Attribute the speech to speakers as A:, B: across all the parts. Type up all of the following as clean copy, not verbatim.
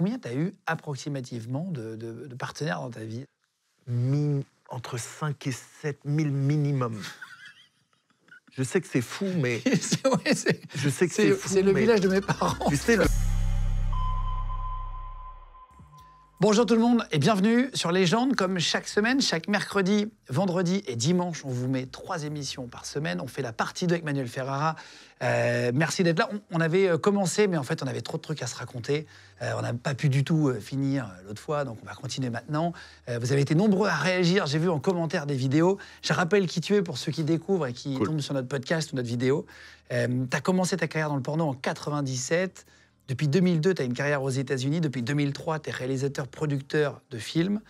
A: Combien tu as eu approximativement de partenaires dans ta vie?
B: Entre 5 et 7 000 minimum. Je sais que c'est fou, mais... Je sais que c'est fou,
A: c'est le village de mes parents.
B: Tu sais,
A: Bonjour tout le monde et bienvenue sur Légende. Comme chaque semaine, chaque mercredi, vendredi et dimanche, on vous met 3 émissions par semaine. On fait la partie 2 avec Manuel Ferrara. Merci d'être là. On avait commencé, mais en fait, on avait trop de trucs à se raconter. On n'a pas pu du tout finir l'autre fois, donc on va continuer maintenant. Vous avez été nombreux à réagir. J'ai vu en commentaire des vidéos. Je rappelle qui tu es pour ceux qui découvrent et qui tombent sur notre podcast ou notre vidéo. Tu as commencé ta carrière dans le porno en 97. Depuis 2002, tu as une carrière aux États-Unis. Depuis 2003, tu es réalisateur-producteur de films.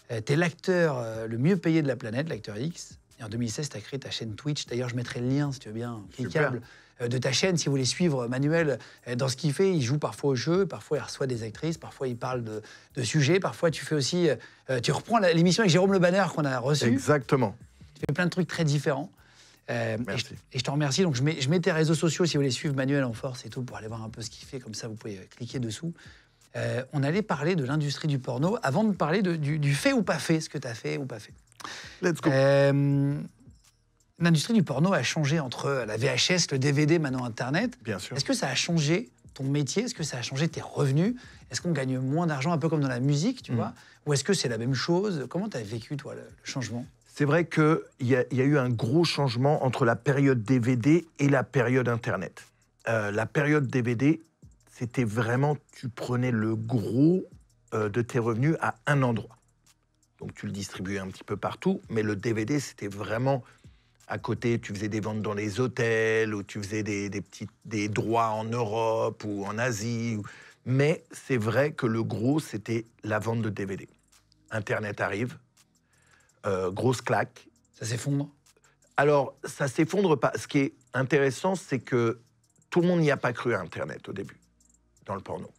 A: Tu es l'acteur le mieux payé de la planète, l'acteur X. Et en 2016, tu as créé ta chaîne Twitch. D'ailleurs, je mettrai le lien, si tu veux bien, cliquable, de ta chaîne. Si vous voulez suivre Manuel dans ce qu'il fait, il joue parfois au jeu, parfois il reçoit des actrices, parfois il parle de sujets, parfois tu fais aussi... tu reprends l'émission avec Jérôme Le Banner qu'on a reçu.
B: Exactement.
A: Tu fais plein de trucs très différents.
B: Merci.
A: Et je te remercie. Donc je mets tes réseaux sociaux si vous voulez suivre Manuel en force et tout pour aller voir un peu ce qu'il fait. Comme ça, vous pouvez cliquer dessous. On allait parler de l'industrie du porno avant de parler du fait ou pas fait, ce que tu as fait ou pas fait.
B: Let's go.
A: L'industrie du porno a changé entre la VHS, le DVD, maintenant Internet.
B: Bien sûr.
A: Est-ce que ça a changé ton métier? Est-ce que ça a changé tes revenus? Est-ce qu'on gagne moins d'argent, un peu comme dans la musique, tu vois? Ou est-ce que c'est la même chose? Comment tu as vécu, toi, le changement?
B: C'est vrai qu'il y a eu un gros changement entre la période DVD et la période Internet. La période DVD, c'était vraiment, tu prenais le gros de tes revenus à un endroit. Donc tu le distribuais un petit peu partout, mais le DVD, c'était vraiment à côté. Tu faisais des ventes dans les hôtels, ou tu faisais des droits en Europe ou en Asie. Mais c'est vrai que le gros, c'était la vente de DVD. Internet arrive. Grosse claque.
A: Ça s'effondre?
B: Alors, ça s'effondre pas. Ce qui est intéressant, c'est que tout le monde n'y a pas cru à Internet au début, dans le porno.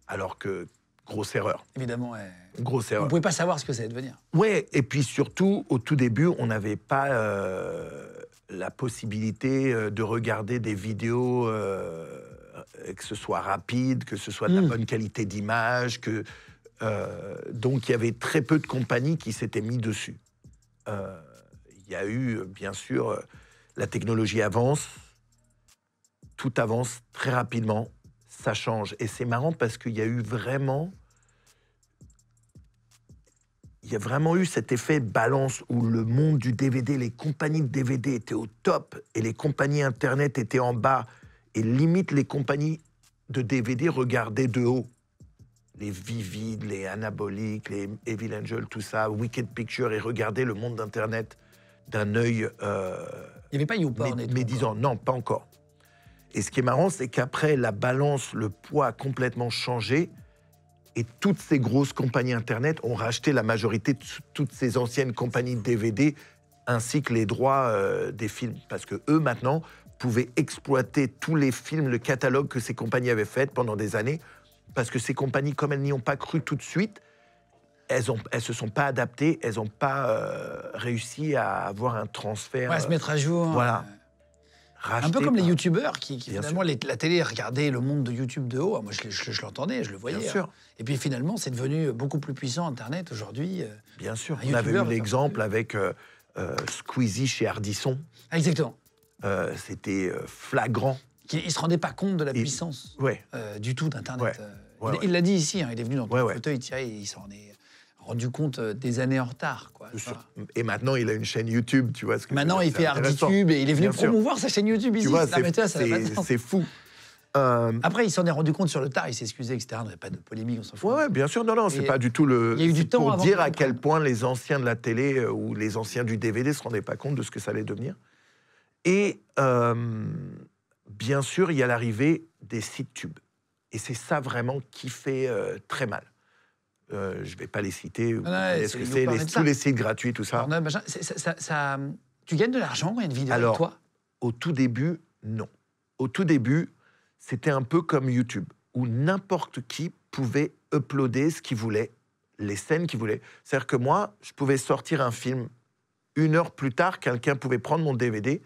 B: Alors que, grosse erreur.
A: Évidemment, ouais.
B: Grosse erreur.
A: On ne pouvait pas savoir ce que ça allait devenir.
B: Ouais, et puis surtout, au tout début, on n'avait pas la possibilité de regarder des vidéos, que ce soit rapide, que ce soit de la bonne qualité d'image, donc il y avait très peu de compagnies qui s'étaient mis dessus. Il y a eu, bien sûr, la technologie avance, tout avance très rapidement, ça change. Et c'est marrant parce qu'il y a vraiment eu cet effet de balance où le monde du DVD, les compagnies de DVD étaient au top et les compagnies Internet étaient en bas. Et limite, les compagnies de DVD regardaient de haut. Les Vivid, les Anabolic, les Evil Angel, tout ça, Wicked Picture, et regarder le monde d'Internet d'un œil...
A: Il n'y avait pas YouPorn et tout.
B: Médisant, non, pas encore. Et ce qui est marrant, c'est qu'après, la balance, le poids a complètement changé, et toutes ces grosses compagnies Internet ont racheté la majorité de toutes ces anciennes compagnies de DVD, ainsi que les droits des films. Parce que eux, maintenant, pouvaient exploiter tous les films, le catalogue que ces compagnies avaient fait pendant des années, parce que ces compagnies, comme elles n'y ont pas cru tout de suite, elles se sont pas adaptées, elles n'ont pas réussi à avoir un transfert.
A: Ouais, à se mettre à jour.
B: Voilà.
A: Un peu comme les youtubeurs qui finalement, la télé regardait le monde de YouTube de haut. Moi, je l'entendais, je le voyais.
B: Bien sûr.
A: Et puis finalement, c'est devenu beaucoup plus puissant, Internet, aujourd'hui.
B: Bien sûr. On avait eu l'exemple avec Squeezie chez Ardisson.
A: Ah, exactement.
B: C'était flagrant.
A: Il ne se rendait pas compte de la puissance du tout d'Internet. Il l'a dit ici, il est venu dans ton fauteuil, il s'en est rendu compte des années en retard. Quoi.
B: Et maintenant, il a une chaîne YouTube, tu vois.
A: Maintenant, il fait Arditube et il est venu promouvoir sa chaîne YouTube ici.
B: Tu vois, c'est fou.
A: Après, il s'en est rendu compte sur le tard, il s'est excusé, etc. Il n'y avait pas de polémique, on s'en fout.
B: Ouais, bien sûr, non, c'est pas du tout le...
A: Il y a eu du temps
B: pour dire à quel point les anciens de la télé ou les anciens du DVD ne se rendaient pas compte de ce que ça allait devenir. Et... bien sûr, il y a l'arrivée des sites tubes. Et c'est ça vraiment qui fait très mal. Je ne vais pas les citer. Est-ce que c'est tous les sites gratuits, tout ça?
A: Tu gagnes de l'argent quand il y a une vidéo avec toi?
B: Au tout début, non. Au tout début, c'était un peu comme YouTube, où n'importe qui pouvait uploader ce qu'il voulait, les scènes qu'il voulait. C'est-à-dire que moi, je pouvais sortir un film 1 heure plus tard, quelqu'un pouvait prendre mon DVD,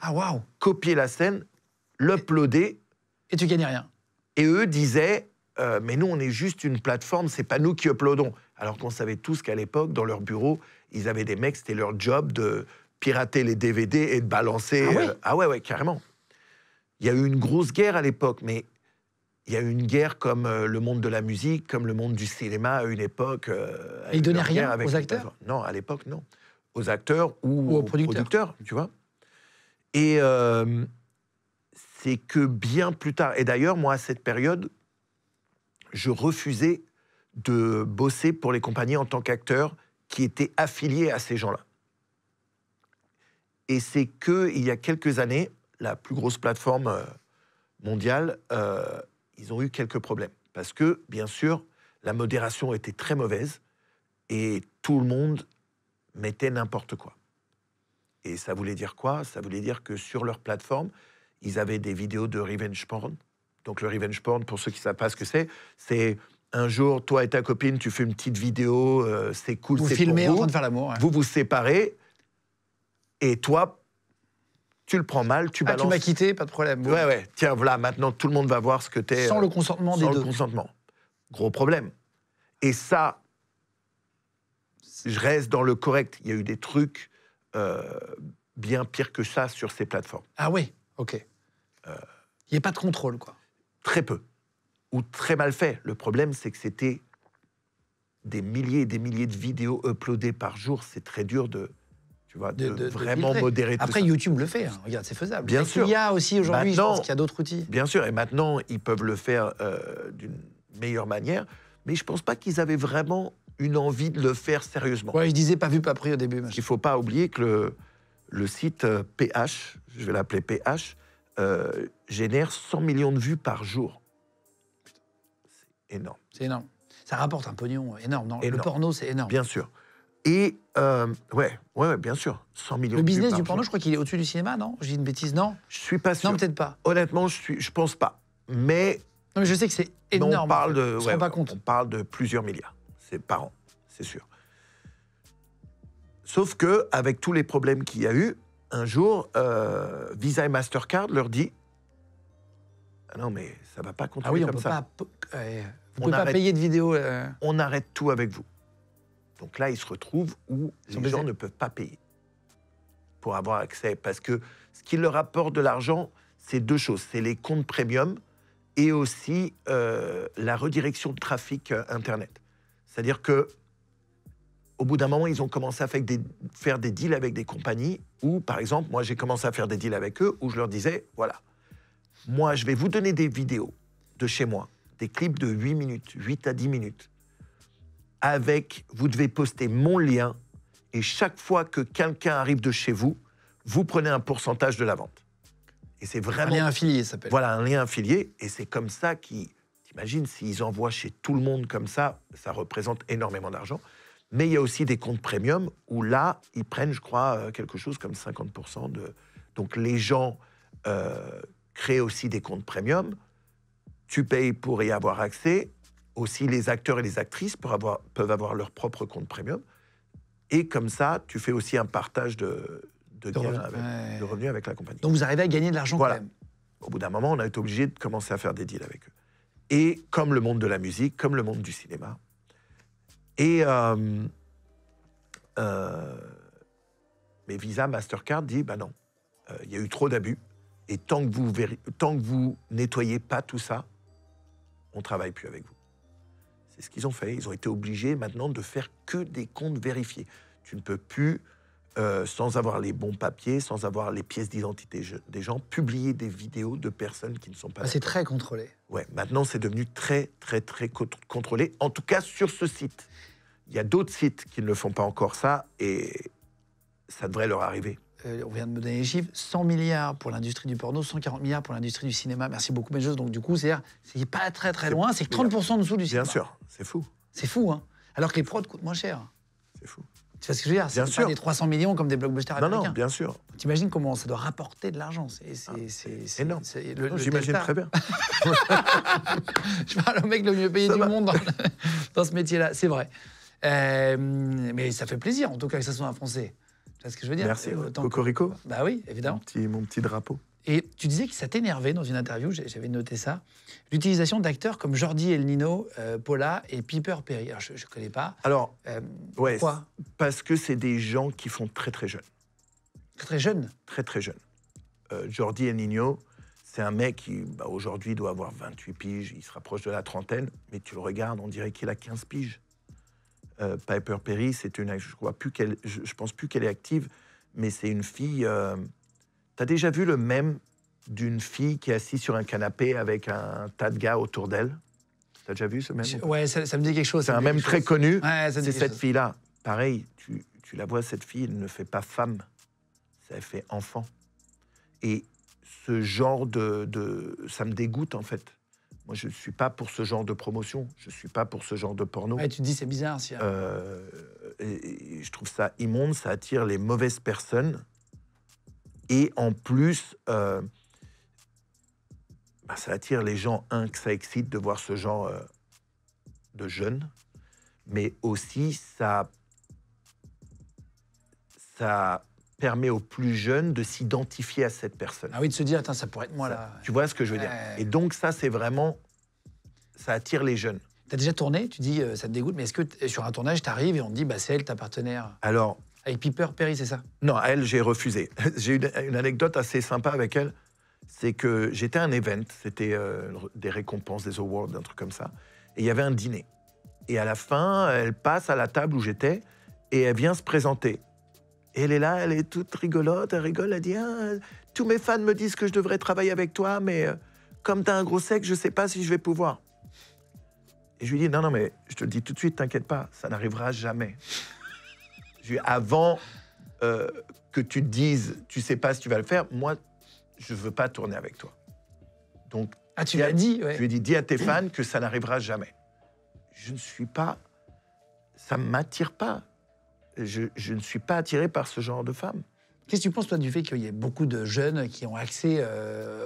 B: copier la scène, l'uploader.
A: Et tu gagnais rien.
B: Et eux disaient, mais nous, on est juste une plateforme, c'est pas nous qui uploadons. Alors qu'on savait tous qu'à l'époque, dans leur bureau, ils avaient des mecs, c'était leur job de pirater les DVD et de balancer...
A: Ah ouais
B: ouais, carrément. Il y a eu une grosse guerre à l'époque, mais il y a eu une guerre comme le monde de la musique, comme le monde du cinéma à une époque.
A: Et ils donnaient rien aux acteurs ?
B: Non, à l'époque, non. Aux acteurs ou aux producteurs, tu vois. Et c'est que bien plus tard... Et d'ailleurs, moi, à cette période, je refusais de bosser pour les compagnies en tant qu'acteur qui étaient affiliés à ces gens-là. Et c'est qu'il y a quelques années, la plus grosse plateforme mondiale, ils ont eu quelques problèmes. Parce que, bien sûr, la modération était très mauvaise et tout le monde mettait n'importe quoi. Et ça voulait dire quoi ? Ça voulait dire que sur leur plateforme, ils avaient des vidéos de revenge porn. Donc le revenge porn, pour ceux qui ne savent pas ce que c'est un jour, toi et ta copine, tu fais une petite vidéo, c'est cool,
A: vous
B: c'est
A: filmez
B: pour vous.
A: En train de faire l'amour. Ouais.
B: Vous vous séparez, et toi, tu le prends mal, tu balances...
A: tu m'as quitté, pas de problème. Bon.
B: Ouais, tiens, voilà, maintenant, tout le monde va voir ce que t'es...
A: Sans le consentement des deux.
B: Sans le consentement. Gros problème. Et ça, je reste dans le correct. Il y a eu des trucs bien pires que ça sur ces plateformes.
A: Ah oui, ok. Il n'y a pas de contrôle, quoi.
B: Très peu. Ou très mal fait. Le problème, c'est que c'était des milliers et des milliers de vidéos uploadées par jour. C'est très dur de vraiment modérer tout ça.
A: Après, YouTube le fait. Hein. Regarde, c'est faisable.
B: Bien sûr.
A: Il y a aussi aujourd'hui, je pense qu'il y a d'autres outils.
B: Bien sûr. Et maintenant, ils peuvent le faire d'une meilleure manière. Mais je ne pense pas qu'ils avaient vraiment une envie de le faire sérieusement.
A: Ouais, je disais pas vu, pas pris au début.
B: Il ne faut pas oublier que le site PH, je vais l'appeler PH, génère 100 millions de vues par jour. C'est énorme.
A: C'est énorme. Ça rapporte un pognon énorme. Non,
B: énorme.
A: Le porno, c'est énorme.
B: Bien sûr. Et, ouais, bien sûr, 100 millions de vues.
A: Le business du
B: par
A: porno,
B: jour.
A: je crois qu'il est au-dessus du cinéma, non ? Je dis une bêtise, non ?
B: Je ne suis pas sûr.
A: Non, peut-être pas.
B: Honnêtement, je pense pas. Mais
A: non, mais je sais que c'est énorme.
B: on parle de,
A: on se rend pas compte.
B: On parle de plusieurs milliards. C'est par an, c'est sûr. Sauf que, avec tous les problèmes qu'il y a eu, un jour, Visa et Mastercard leur dit ah non, mais ça va pas continuer comme ça.
A: Vous pouvez pas payer de vidéos.
B: On arrête tout avec vous. Donc là, ils se retrouvent où les gens ne peuvent pas payer pour avoir accès. Parce que ce qui leur apporte de l'argent, c'est deux choses. C'est les comptes premium et aussi la redirection de trafic Internet. C'est-à-dire que au bout d'un moment, ils ont commencé à faire des deals avec des compagnies où, par exemple, moi, j'ai commencé à faire des deals avec eux où je leur disais, voilà, moi, je vais vous donner des vidéos de chez moi, des clips de 8 minutes, 8 à 10 minutes, vous devez poster mon lien, et chaque fois que quelqu'un arrive de chez vous, vous prenez un pourcentage de la vente. Et c'est vraiment...
A: Un lien affilié, ça s'appelle.
B: Voilà, un lien affilié, et c'est comme ça t'imagines, s'ils envoient chez tout le monde comme ça, ça représente énormément d'argent. Mais il y a aussi des comptes premium où là, ils prennent, je crois, quelque chose comme 50% de... Donc les gens créent aussi des comptes premium. Tu payes pour y avoir accès. Aussi, les acteurs et les actrices peuvent avoir leur propre compte premium. Et comme ça, tu fais aussi un partage de revenus avec la compagnie.
A: Donc vous arrivez à gagner de l'argent quand même.
B: Au bout d'un moment, on a été obligé de commencer à faire des deals avec eux. Et comme le monde de la musique, comme le monde du cinéma. Et mais Visa, Mastercard dit, bah non, il y a eu trop d'abus. Et tant que vous nettoyez pas tout ça, on travaille plus avec vous. C'est ce qu'ils ont fait. Ils ont été obligés maintenant de faire que des comptes vérifiés. Tu ne peux plus, sans avoir les bons papiers, sans avoir les pièces d'identité des gens, publier des vidéos de personnes qui ne sont pas...
A: c'est très contrôlé.
B: Ouais, maintenant c'est devenu très, très, très contrôlé. En tout cas, sur ce site. Il y a d'autres sites qui ne le font pas encore ça, et ça devrait leur arriver.
A: On vient de me donner les chiffres, 100 milliards pour l'industrie du porno, 140 milliards pour l'industrie du cinéma. Merci beaucoup, Benjos. Donc du coup, c'est pas très très loin, c'est 30% en dessous du cinéma.
B: Bien sûr, c'est fou.
A: C'est fou, hein. Alors que les prods coûtent moins cher.
B: C'est fou.
A: Tu vois ce que je veux dire? C'est pas des 300 millions comme des blockbusters américains.
B: Non, bien sûr.
A: T'imagines comment ça doit rapporter de l'argent? C'est
B: énorme. J'imagine très bien.
A: Je parle au mec le mieux payé du monde dans ce métier-là, c'est vrai. Mais ça fait plaisir, en tout cas, que ça soit un Français. Tu vois ce que je veux dire?
B: Merci. Cocorico.
A: Bah oui, évidemment.
B: Mon petit drapeau.
A: Et tu disais que ça t'énervait dans une interview, j'avais noté ça, l'utilisation d'acteurs comme Jordi El Nino, Paula et Piper Perry. Alors, je ne connais pas.
B: Alors, ouais,
A: pourquoi?
B: parce que c'est des gens qui font très très jeunes.
A: Très jeune.
B: Très très jeunes. Jordi El Nino, c'est un mec qui, aujourd'hui, doit avoir 28 piges, il se rapproche de la trentaine, mais tu le regardes, on dirait qu'il a 15 piges. Piper Perry, c'est une... Je pense plus qu'elle est active, mais c'est une fille... T'as déjà vu le mème d'une fille qui est assise sur un canapé avec un tas de gars autour d'elle? T'as déjà vu ce mème?
A: Ouais, ça me dit quelque chose.
B: C'est un mème très connu.
A: Ouais,
B: c'est cette fille-là. Pareil, tu la vois, cette fille, elle ne fait pas femme, elle fait enfant. Et ce genre ça me dégoûte, en fait. Moi, je ne suis pas pour ce genre de promotion. Je ne suis pas pour ce genre de porno.
A: Ouais, tu te dis, c'est bizarre. Si,
B: et je trouve ça immonde, ça attire les mauvaises personnes. Et en plus, ça attire les gens, que ça excite de voir ce genre de jeunes, mais aussi ça permet aux plus jeunes de s'identifier à cette personne.
A: Ah oui, de se dire, attends, ça pourrait être moi, là.
B: Tu vois ce que je veux dire? Et donc ça, c'est vraiment... Ça attire les jeunes.
A: Tu as déjà tourné, tu dis, ça te dégoûte, mais est-ce que sur un tournage, tu arrives et on te dit, c'est elle ta partenaire?
B: Alors...
A: Avec Piper Perry, c'est ça?
B: Non, elle, j'ai refusé. J'ai une anecdote assez sympa avec elle. C'est que j'étais à un event, c'était des récompenses, des awards, un truc comme ça. Et il y avait un dîner. Et à la fin, elle passe à la table où j'étais et elle vient se présenter. Et elle est là, elle est toute rigolote, elle rigole, elle dit tous mes fans me disent que je devrais travailler avec toi, mais comme tu as un gros sexe, je ne sais pas si je vais pouvoir. Et je lui dis non, mais je te le dis tout de suite, t'inquiète pas, ça n'arrivera jamais. Avant que tu te dises, tu sais pas si tu vas le faire, moi, je veux pas tourner avec toi. Donc,
A: tu l'as dit, ouais.
B: Je lui ai dit, dis à tes fans que ça n'arrivera jamais. Je ne suis pas, ça m'attire pas. Je ne suis pas attiré par ce genre de femme.
A: Qu'est-ce que tu penses, toi, du fait qu'il y ait beaucoup de jeunes qui ont accès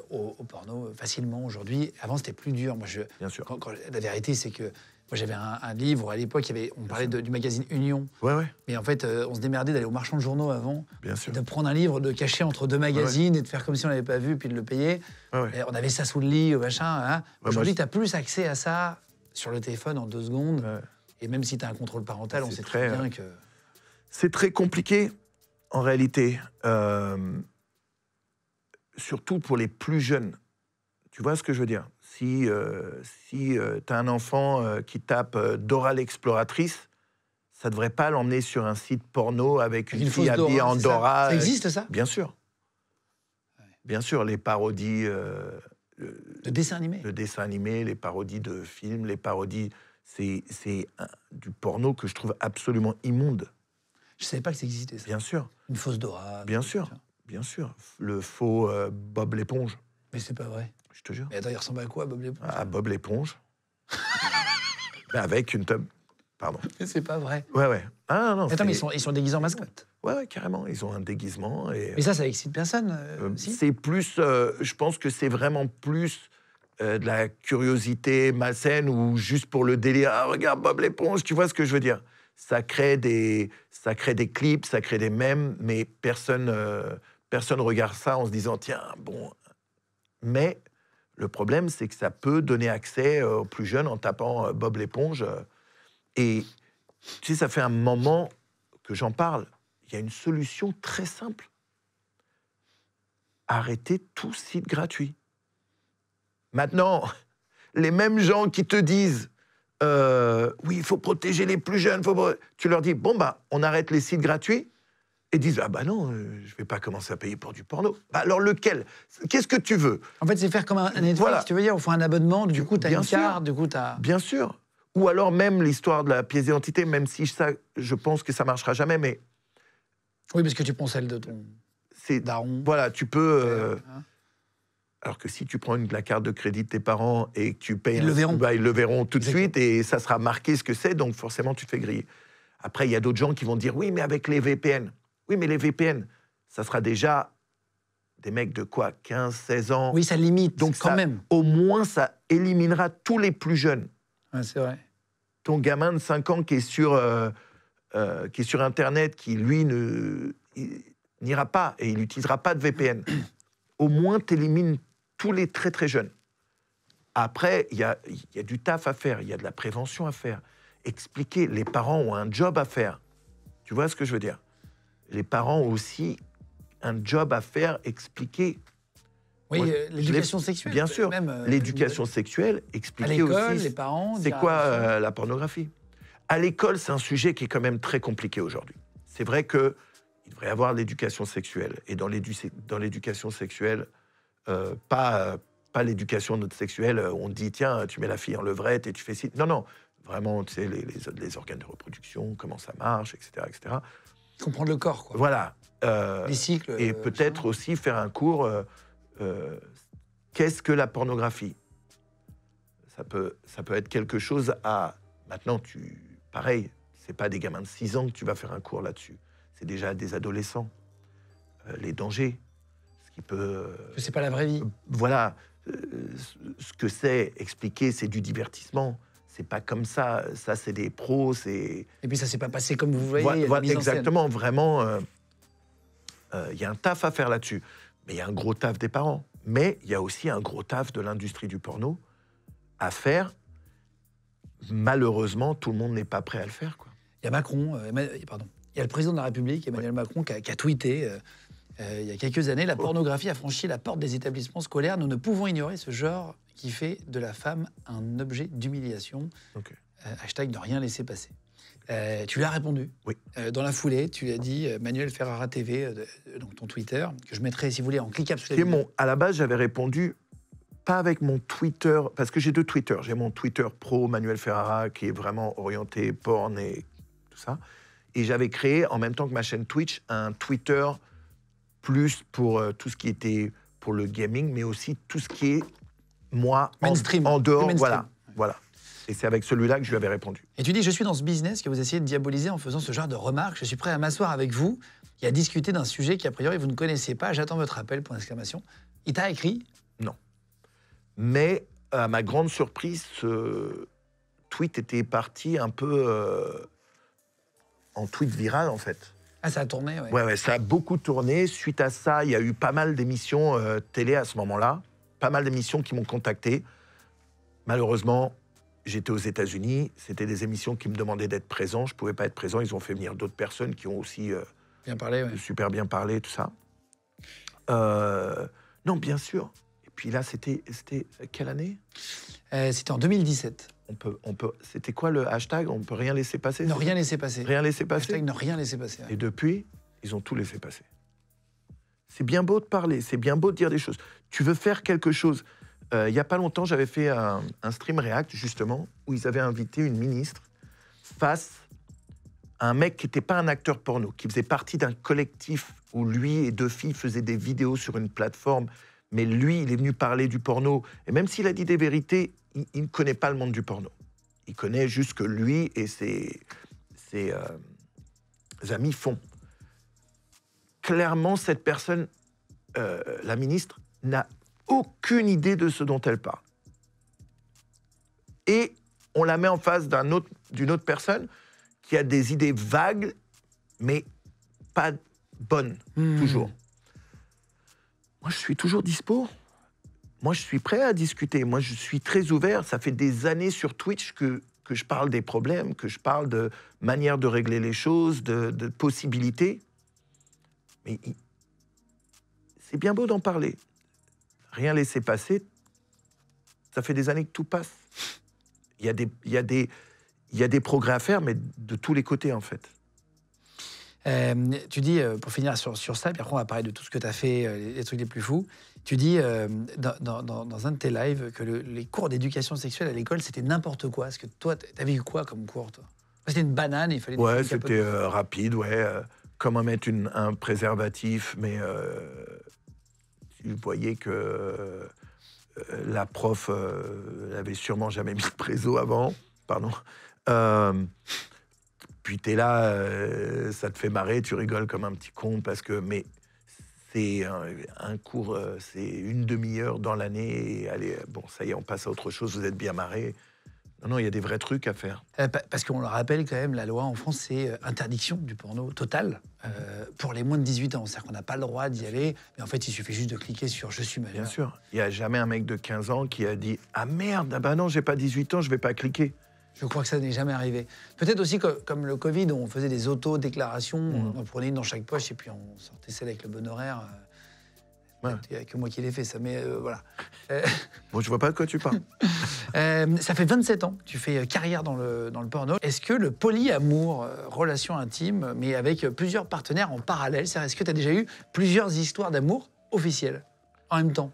A: au porno facilement aujourd'hui? Avant, c'était plus dur. Moi,
B: Bien sûr.
A: La vérité, c'est que moi, j'avais un livre, à l'époque, on parlait du magazine Union.
B: Ouais.
A: Mais en fait, on se démerdait d'aller au marchand de journaux avant.
B: Bien sûr.
A: Et de prendre un livre, de cacher entre deux magazines et de faire comme si on l'avait pas vu, puis de le payer. Et on avait ça sous le lit, machin. Hein. Aujourd'hui, tu as plus accès à ça sur le téléphone en 2 secondes. Et même si tu as un contrôle parental, on sait très bien que...
B: C'est très compliqué, en réalité. Surtout pour les plus jeunes. Tu vois ce que je veux dire? Si tu as un enfant qui tape Dora l'exploratrice, ça ne devrait pas l'emmener sur un site porno avec une fille habillée en Dora.
A: Ça existe, ça?
B: Bien sûr. Ouais. Bien sûr, les parodies...
A: de dessins animés.
B: De dessins animés, les parodies de films, les parodies... C'est du porno que je trouve absolument immonde.
A: Je ne savais pas que ça existait, ça.
B: Bien sûr.
A: Une fausse Dora.
B: Bien sûr, bien sûr. Le faux Bob l'éponge.
A: Mais c'est pas vrai.
B: Je te jure.
A: Mais attends, il ressemble à quoi, Bob l'éponge?
B: À Bob l'éponge. Avec une tub. Pardon.
A: Mais c'est pas vrai.
B: Ouais. Ah non.
A: Attends, mais ils sont déguisés en mascotte.
B: Ouais, carrément. Ils ont un déguisement.
A: Mais ça excite personne. Si.
B: C'est plus. Je pense que c'est vraiment plus de la curiosité malsaine ou juste pour le délire. Ah, regarde Bob l'éponge. Tu vois ce que je veux dire? Ça crée des clips, ça crée des mèmes, mais personne regarde ça en se disant tiens, bon. Mais le problème, c'est que ça peut donner accès aux plus jeunes en tapant Bob l'éponge. Et tu sais, ça fait un moment que j'en parle. Il y a une solution très simple. Arrêtez tout site gratuit. Maintenant, les mêmes gens qui te disent oui, il faut protéger les plus jeunes, tu leur dis bon, on arrête les sites gratuits. Et disent, non, je vais pas commencer à payer pour du porno. Alors lequel? Qu'est-ce que tu veux?
A: En fait, c'est faire comme un Netflix, voilà. Tu veux dire, on fait un abonnement, du coup, tu as une carte, du coup, tu as...
B: Bien sûr. Ou alors même l'histoire de la pièce d'identité, même si je pense que ça marchera jamais, mais...
A: Oui, parce que tu prends celle de ton daron.
B: Voilà, tu peux... Alors que si tu prends la carte de crédit de tes parents et que tu payes...
A: Ils le verront.
B: Ils le verront tout de suite et ça sera marqué ce que c'est, donc forcément, tu te fais griller. Après, il y a d'autres gens qui vont dire, oui, mais avec les VPN... Oui, mais les VPN, ça sera déjà des mecs de quoi, 15, 16 ans.
A: Oui, ça limite, donc quand même.
B: Au moins, ça éliminera tous les plus jeunes.
A: Ouais, c'est vrai.
B: Ton gamin de 5 ans qui est sur Internet, qui, lui, n'ira pas et il n'utilisera pas de VPN. au moins, tu élimines tous les très, très jeunes. Après, il y a du taf à faire, il y a de la prévention à faire. Expliquer, les parents ont un job à faire. Tu vois ce que je veux dire? Les parents ont aussi un job à faire, expliquer.
A: Oui,
B: Moi,
A: l'éducation sexuelle.
B: Bien sûr,
A: même,
B: l'éducation sexuelle,
A: à
B: expliquer
A: l'école,
B: aussi
A: les parents.
B: c'est
A: dire
B: quoi
A: attention.
B: la pornographie. À l'école, c'est un sujet qui est quand même très compliqué aujourd'hui. C'est vrai qu'il devrait y avoir l'éducation sexuelle. Et dans l'éducation sexuelle, pas l'éducation sexuelle, on te dit, tiens, tu mets la fille en levrette et tu fais ci. Non, non, vraiment, tu sais, les organes de reproduction, comment ça marche, etc. etc.
A: Comprendre le corps, quoi.
B: Voilà.
A: Les cycles.
B: Et peut-être aussi faire un cours, qu'est-ce que la pornographie? Ça peut être quelque chose à... Maintenant, pareil, c'est pas des gamins de 6 ans que tu vas faire un cours là-dessus. C'est déjà des adolescents. Les dangers, ce qui peut...
A: Que c'est pas la vraie vie.
B: Voilà. Ce que c'est expliquer, c'est du divertissement. C'est pas comme ça. Ça, c'est des pros, c'est...
A: Et puis ça s'est pas passé comme vous voyez. Il y a la mise en scène.
B: Exactement, vraiment, il y a un taf à faire là-dessus. Mais il y a un gros taf des parents. Mais il y a aussi un gros taf de l'industrie du porno à faire. Malheureusement, tout le monde n'est pas prêt à le faire, quoi.
A: Il y a Macron, pardon. Il y a le président de la République, Emmanuel Macron, qui a tweeté il y a quelques années, la pornographie a franchi la porte des établissements scolaires. Nous ne pouvons ignorer ce genre qui fait de la femme un objet d'humiliation.
B: Okay.
A: Hashtag ne rien laisser passer. Tu lui as répondu.
B: Oui.
A: Dans la foulée, tu lui as dit Manuel Ferrara TV, donc ton Twitter, que je mettrai, si vous voulez, en cliquable sur la vidéo.
B: À la base, j'avais répondu, pas avec mon Twitter, parce que j'ai 2 Twitter. J'ai mon Twitter pro, Manuel Ferrara, qui est vraiment orienté porn et tout ça. Et j'avais créé, en même temps que ma chaîne Twitch, un Twitter plus pour tout ce qui était pour le gaming, mais aussi tout ce qui est, moi,
A: mainstream.
B: En dehors.
A: Mainstream.
B: Voilà. Et c'est avec celui-là que je lui avais répondu.
A: Et tu dis, je suis dans ce business que vous essayez de diaboliser en faisant ce genre de remarques. Je suis prêt à m'asseoir avec vous et à discuter d'un sujet qu'a priori vous ne connaissez pas. J'attends votre appel, point d'exclamation. Il t'a écrit?
B: Non. Mais, à ma grande surprise, ce tweet était parti un peu en tweet viral, en fait.
A: Ah, ça a tourné, ouais.
B: Ouais, ça a beaucoup tourné. Suite à ça, il y a eu pas mal d'émissions télé à ce moment-là. Pas mal d'émissions qui m'ont contacté. Malheureusement, j'étais aux États-Unis. C'était des émissions qui me demandaient d'être présent. Je ne pouvais pas être présent. Ils ont fait venir d'autres personnes qui ont aussi
A: bien parlé, ouais.
B: super bien parlé, tout ça. Non, bien sûr. Et puis là, c'était quelle année?
A: C'était en 2017.
B: C'était quoi le hashtag? On ne peut rien laisser passer?
A: Ne rien laisser passer.
B: Rien laisser passer.
A: Hashtag ne rien laisser passer. Ouais.
B: Et depuis, ils ont tout laissé passer. C'est bien beau de parler, c'est bien beau de dire des choses. Tu veux faire quelque chose. Il n'y a pas longtemps, j'avais fait un stream React, justement, où ils avaient invité une ministre face à un mec qui n'était pas un acteur porno, qui faisait partie d'un collectif où lui et 2 filles faisaient des vidéos sur une plateforme. Mais lui, il est venu parler du porno. Et même s'il a dit des vérités, il ne connaît pas le monde du porno. Il connaît juste que lui et ses amis font. Clairement, cette personne, la ministre, n'a aucune idée de ce dont elle parle. Et on la met en face d'une autre personne qui a des idées vagues, mais pas bonnes, toujours. Moi, je suis toujours dispo. Moi, je suis prêt à discuter. Moi, je suis très ouvert. Ça fait des années sur Twitch que je parle des problèmes, que je parle de manière de régler les choses, de possibilités. Mais c'est bien beau d'en parler. Rien laisser passer. Ça fait des années que tout passe. Il y a des progrès à faire, mais de tous les côtés, en fait.
A: Tu dis, pour finir sur ça, puis après on va parler de tout ce que tu as fait, les trucs les plus fous. Tu dis dans un de tes lives que les cours d'éducation sexuelle à l'école, c'était n'importe quoi. Est-ce que toi, tu avais eu quoi comme cours, toi? C'était une banane, il fallait...
B: Ouais, c'était rapide, ouais. Comment mettre un préservatif, mais tu voyais que la prof n'avait sûrement jamais mis de préso avant. Pardon. Puis t'es là, ça te fait marrer, tu rigoles comme un petit con, parce que... Mais c'est un cours, c'est une demi-heure dans l'année, et allez, bon, ça y est, on passe à autre chose, vous êtes bien marré. Non, il y a des vrais trucs à faire.
A: Parce qu'on le rappelle quand même, la loi en France, c'est interdiction du porno totale pour les moins de 18 ans. C'est-à-dire qu'on n'a pas le droit d'y aller, mais en fait, il suffit juste de cliquer sur « Je suis majeur ».
B: Bien sûr. Il n'y a jamais un mec de 15 ans qui a dit « Ah merde, ah bah non, j'ai pas 18 ans, je vais pas cliquer ».
A: Je crois que ça n'est jamais arrivé. Peut-être aussi comme le Covid, où on faisait des auto-déclarations, on prenait une dans chaque poche et puis on sortait celle avec le bon horaire. Il n'y a que moi qui l'ai fait, ça, mais voilà.
B: Bon, je vois pas de quoi tu parles.
A: Ça fait 27 ans que tu fais carrière dans le porno. Est-ce que le polyamour, relation intime, mais avec plusieurs partenaires en parallèle, est-ce que tu as déjà eu plusieurs histoires d'amour officielles en même temps?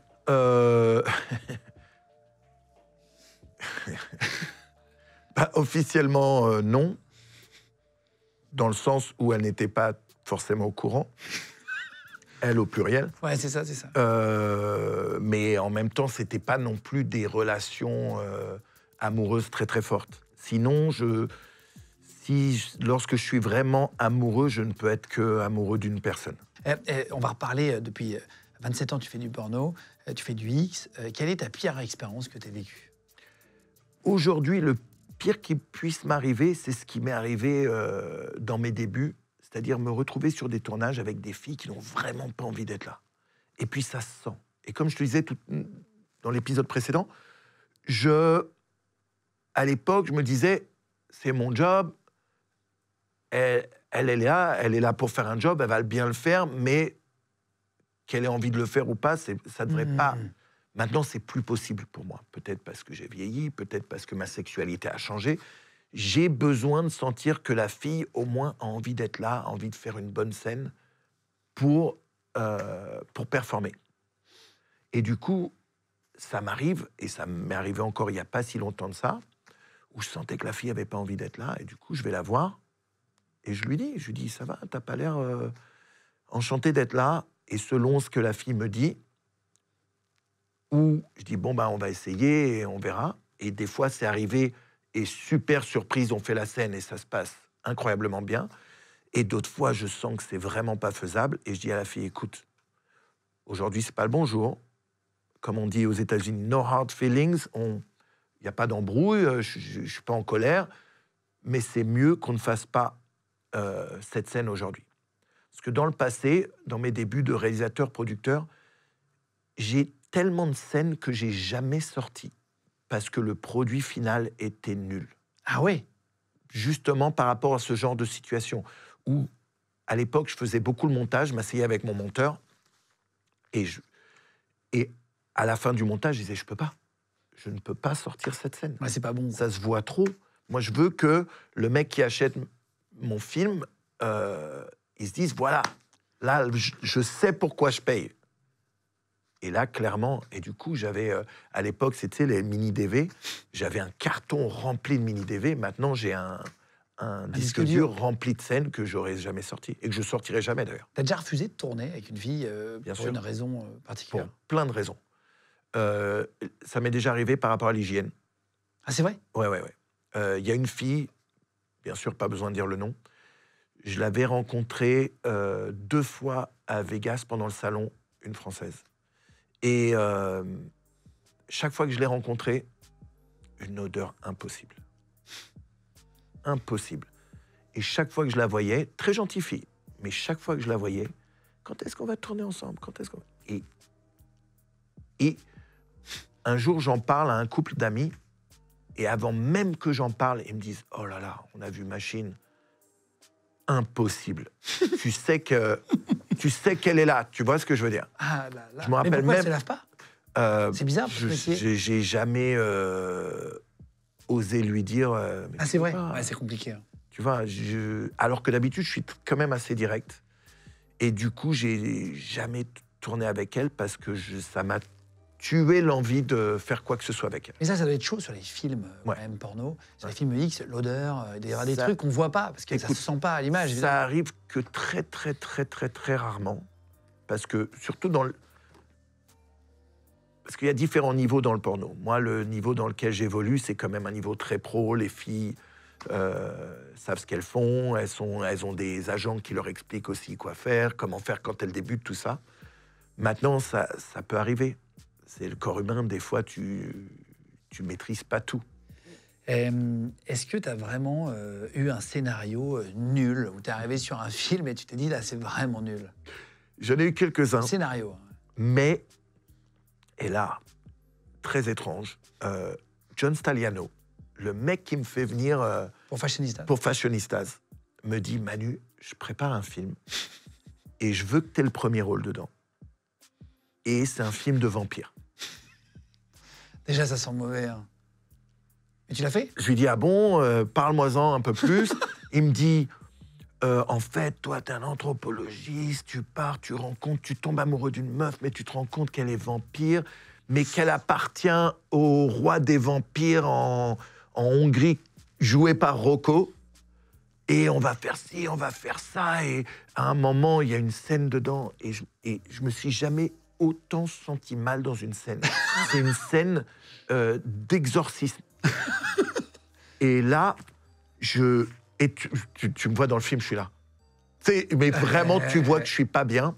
B: Bah, officiellement, non. Dans le sens où elle n'était pas forcément au courant. Elle au pluriel.
A: Ouais, c'est ça, c'est ça.
B: Mais en même temps, c'était pas non plus des relations amoureuses très très fortes. Sinon, lorsque je suis vraiment amoureux, je ne peux être que amoureux d'une personne.
A: On va reparler depuis 27 ans, tu fais du porno, tu fais du X. Quelle est ta pire expérience que tu as vécue?
B: Aujourd'hui, le pire qui puisse m'arriver, c'est ce qui m'est arrivé dans mes débuts. C'est-à-dire me retrouver sur des tournages avec des filles qui n'ont vraiment pas envie d'être là. Et puis ça se sent. Et comme je te disais dans l'épisode précédent, à l'époque, je me disais, c'est mon job, elle est là pour faire un job, elle va bien le faire, mais qu'elle ait envie de le faire ou pas, ça ne devrait pas. Maintenant, c'est plus possible pour moi. Peut-être parce que j'ai vieilli, peut-être parce que ma sexualité a changé. J'ai besoin de sentir que la fille, au moins, a envie d'être là, a envie de faire une bonne scène pour performer. Et du coup, ça m'arrive, et ça m'est arrivé encore il n'y a pas si longtemps de ça, où je sentais que la fille n'avait pas envie d'être là, et du coup, je vais la voir, et je lui dis, ça va, t'as pas l'air enchanté d'être là, et selon ce que la fille me dit, ou je dis, bon, bah, on va essayer, et on verra. Et des fois, c'est arrivé... Et super surprise, on fait la scène et ça se passe incroyablement bien. Et d'autres fois, je sens que c'est vraiment pas faisable. Et je dis à la fille, écoute, aujourd'hui, c'est pas le bon jour. Comme on dit aux États-Unis, no hard feelings. Il n'y a pas d'embrouille, je suis pas en colère. Mais c'est mieux qu'on ne fasse pas cette scène aujourd'hui. Parce que dans le passé, dans mes débuts de réalisateur-producteur, j'ai tellement de scènes que j'ai jamais sorties. Parce que le produit final était nul.
A: Ah ouais?
B: Justement par rapport à ce genre de situation, où, à l'époque, je faisais beaucoup le montage, je m'asseyais avec mon monteur, et à la fin du montage, je disais, je ne peux pas sortir cette scène.
A: Ouais, c'est pas bon.
B: Ça se voit trop. Moi, je veux que le mec qui achète mon film, il se dise, voilà, là, je sais pourquoi je paye. Et là, clairement, et du coup, j'avais, à l'époque, c'était les mini-DV, j'avais un carton rempli de mini-DV, maintenant j'ai un disque dur rempli de scènes que j'aurais jamais sorti, et que je sortirai jamais d'ailleurs.
A: T'as déjà refusé de tourner avec une fille
B: Bien
A: pour
B: sûr.
A: une raison particulière?
B: Pour plein de raisons. Ça m'est déjà arrivé par rapport à l'hygiène.
A: Ah, c'est vrai?
B: Ouais. Y a une fille, bien sûr, pas besoin de dire le nom, je l'avais rencontrée 2 fois à Vegas pendant le salon, une Française. Et chaque fois que je l'ai rencontrée, une odeur impossible. Impossible. Et chaque fois que je la voyais, très gentille fille, mais chaque fois que je la voyais, quand est-ce qu'on va tourner ensemble? Quand est-ce qu'on... Et un jour, j'en parle à un couple d'amis, et avant même que j'en parle, ils me disent « Oh là là, on a vu Machine. Impossible. » Tu sais qu'elle est là, tu vois ce que je veux dire?
A: Ah là là.
B: Je me rappelle
A: mais pourquoi
B: même...
A: elle se lave pas? C'est bizarre.
B: J'ai jamais osé lui dire...
A: ah, c'est vrai? Ouais, c'est compliqué. Hein.
B: Tu vois, alors que d'habitude, je suis quand même assez direct. Et du coup, j'ai jamais tourné avec elle parce que ça m'a tué l'envie de faire quoi que ce soit avec elle.
A: Mais ça doit être chaud sur les films, même porno. Sur les films X, l'odeur, des trucs qu'on voit pas, parce que ça se sent pas à l'image.
B: Ça arrive que très, très, très, très, très rarement. Parce que, surtout parce qu'il y a différents niveaux dans le porno. Moi, le niveau dans lequel j'évolue, c'est quand même un niveau très pro. Les filles savent ce qu'elles font. Elles ont des agents qui leur expliquent aussi quoi faire, comment faire quand elles débutent, tout ça. Maintenant, ça peut arriver. C'est le corps humain, des fois, tu maîtrises pas tout.
A: Est-ce que tu as vraiment eu un scénario nul, où tu es arrivé sur un film et tu t'es dit, là, c'est vraiment nul?
B: J'en ai eu quelques-uns.
A: Scénario.
B: Mais, et là, très étrange, John Staliano, le mec qui me fait venir
A: Pour Fashionistas.
B: pour Fashionistas, me dit, Manu, je prépare un film et je veux que tu aies le premier rôle dedans. Et c'est un film de vampire.
A: Déjà, ça sent mauvais. Hein. Mais tu l'as fait?
B: Je lui dis, ah bon, parle-moi-en un peu plus. Il me dit, en fait, toi, t'es un anthropologiste, tu pars, tu rencontres, tu tombes amoureux d'une meuf, mais tu te rends compte qu'elle est vampire, mais qu'elle appartient au roi des vampires en Hongrie, joué par Rocco. Et on va faire ci, on va faire ça. Et à un moment, il y a une scène dedans, et je me suis jamais autant senti mal dans une scène. C'est une scène d'exorcisme. Et là, et tu me vois dans le film, je suis là. Mais vraiment, tu vois que je suis pas bien.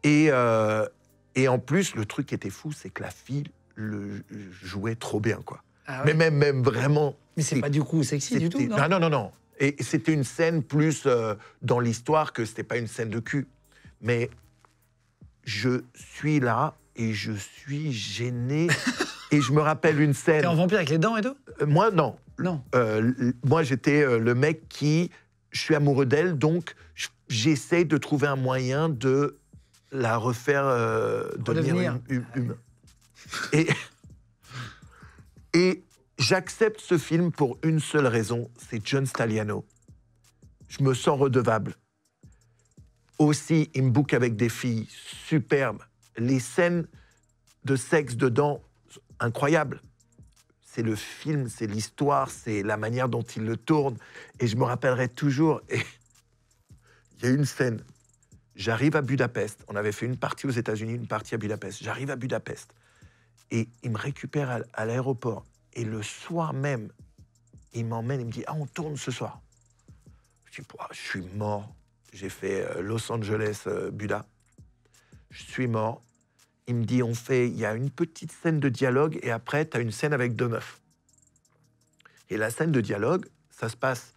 B: Et en plus, le truc qui était fou, c'est que la fille le jouait trop bien, quoi.
A: Ah ouais.
B: Mais même vraiment...
A: Mais c'est pas du coup sexy du tout, non?
B: Non. Et c'était une scène plus dans l'histoire que c'était pas une scène de cul. Mais je suis là et je suis gêné. Et je me rappelle une scène...
A: T'es en vampire avec les dents et tout?
B: Moi, non.
A: Non.
B: Moi, j'étais le mec qui... Je suis amoureux d'elle, donc j'essaie de trouver un moyen de la refaire devenir humain. Et j'accepte ce film pour une seule raison, c'est John Staliano. Je me sens redevable. Aussi, il me book avec des filles superbes. Les scènes de sexe dedans, incroyables. C'est le film, c'est l'histoire, c'est la manière dont il le tourne. Et je me rappellerai toujours. Et il y a une scène. J'arrive à Budapest. On avait fait une partie aux États-Unis, une partie à Budapest. J'arrive à Budapest. Et il me récupère à l'aéroport. Et le soir même, il m'emmène, il me dit « Ah, on tourne ce soir ». Je dis « Je suis mort ». J'ai fait Los Angeles, Buda. Je suis mort. Il me dit, il y a une petite scène de dialogue et après, tu as une scène avec deux meufs. Et la scène de dialogue, ça se passe...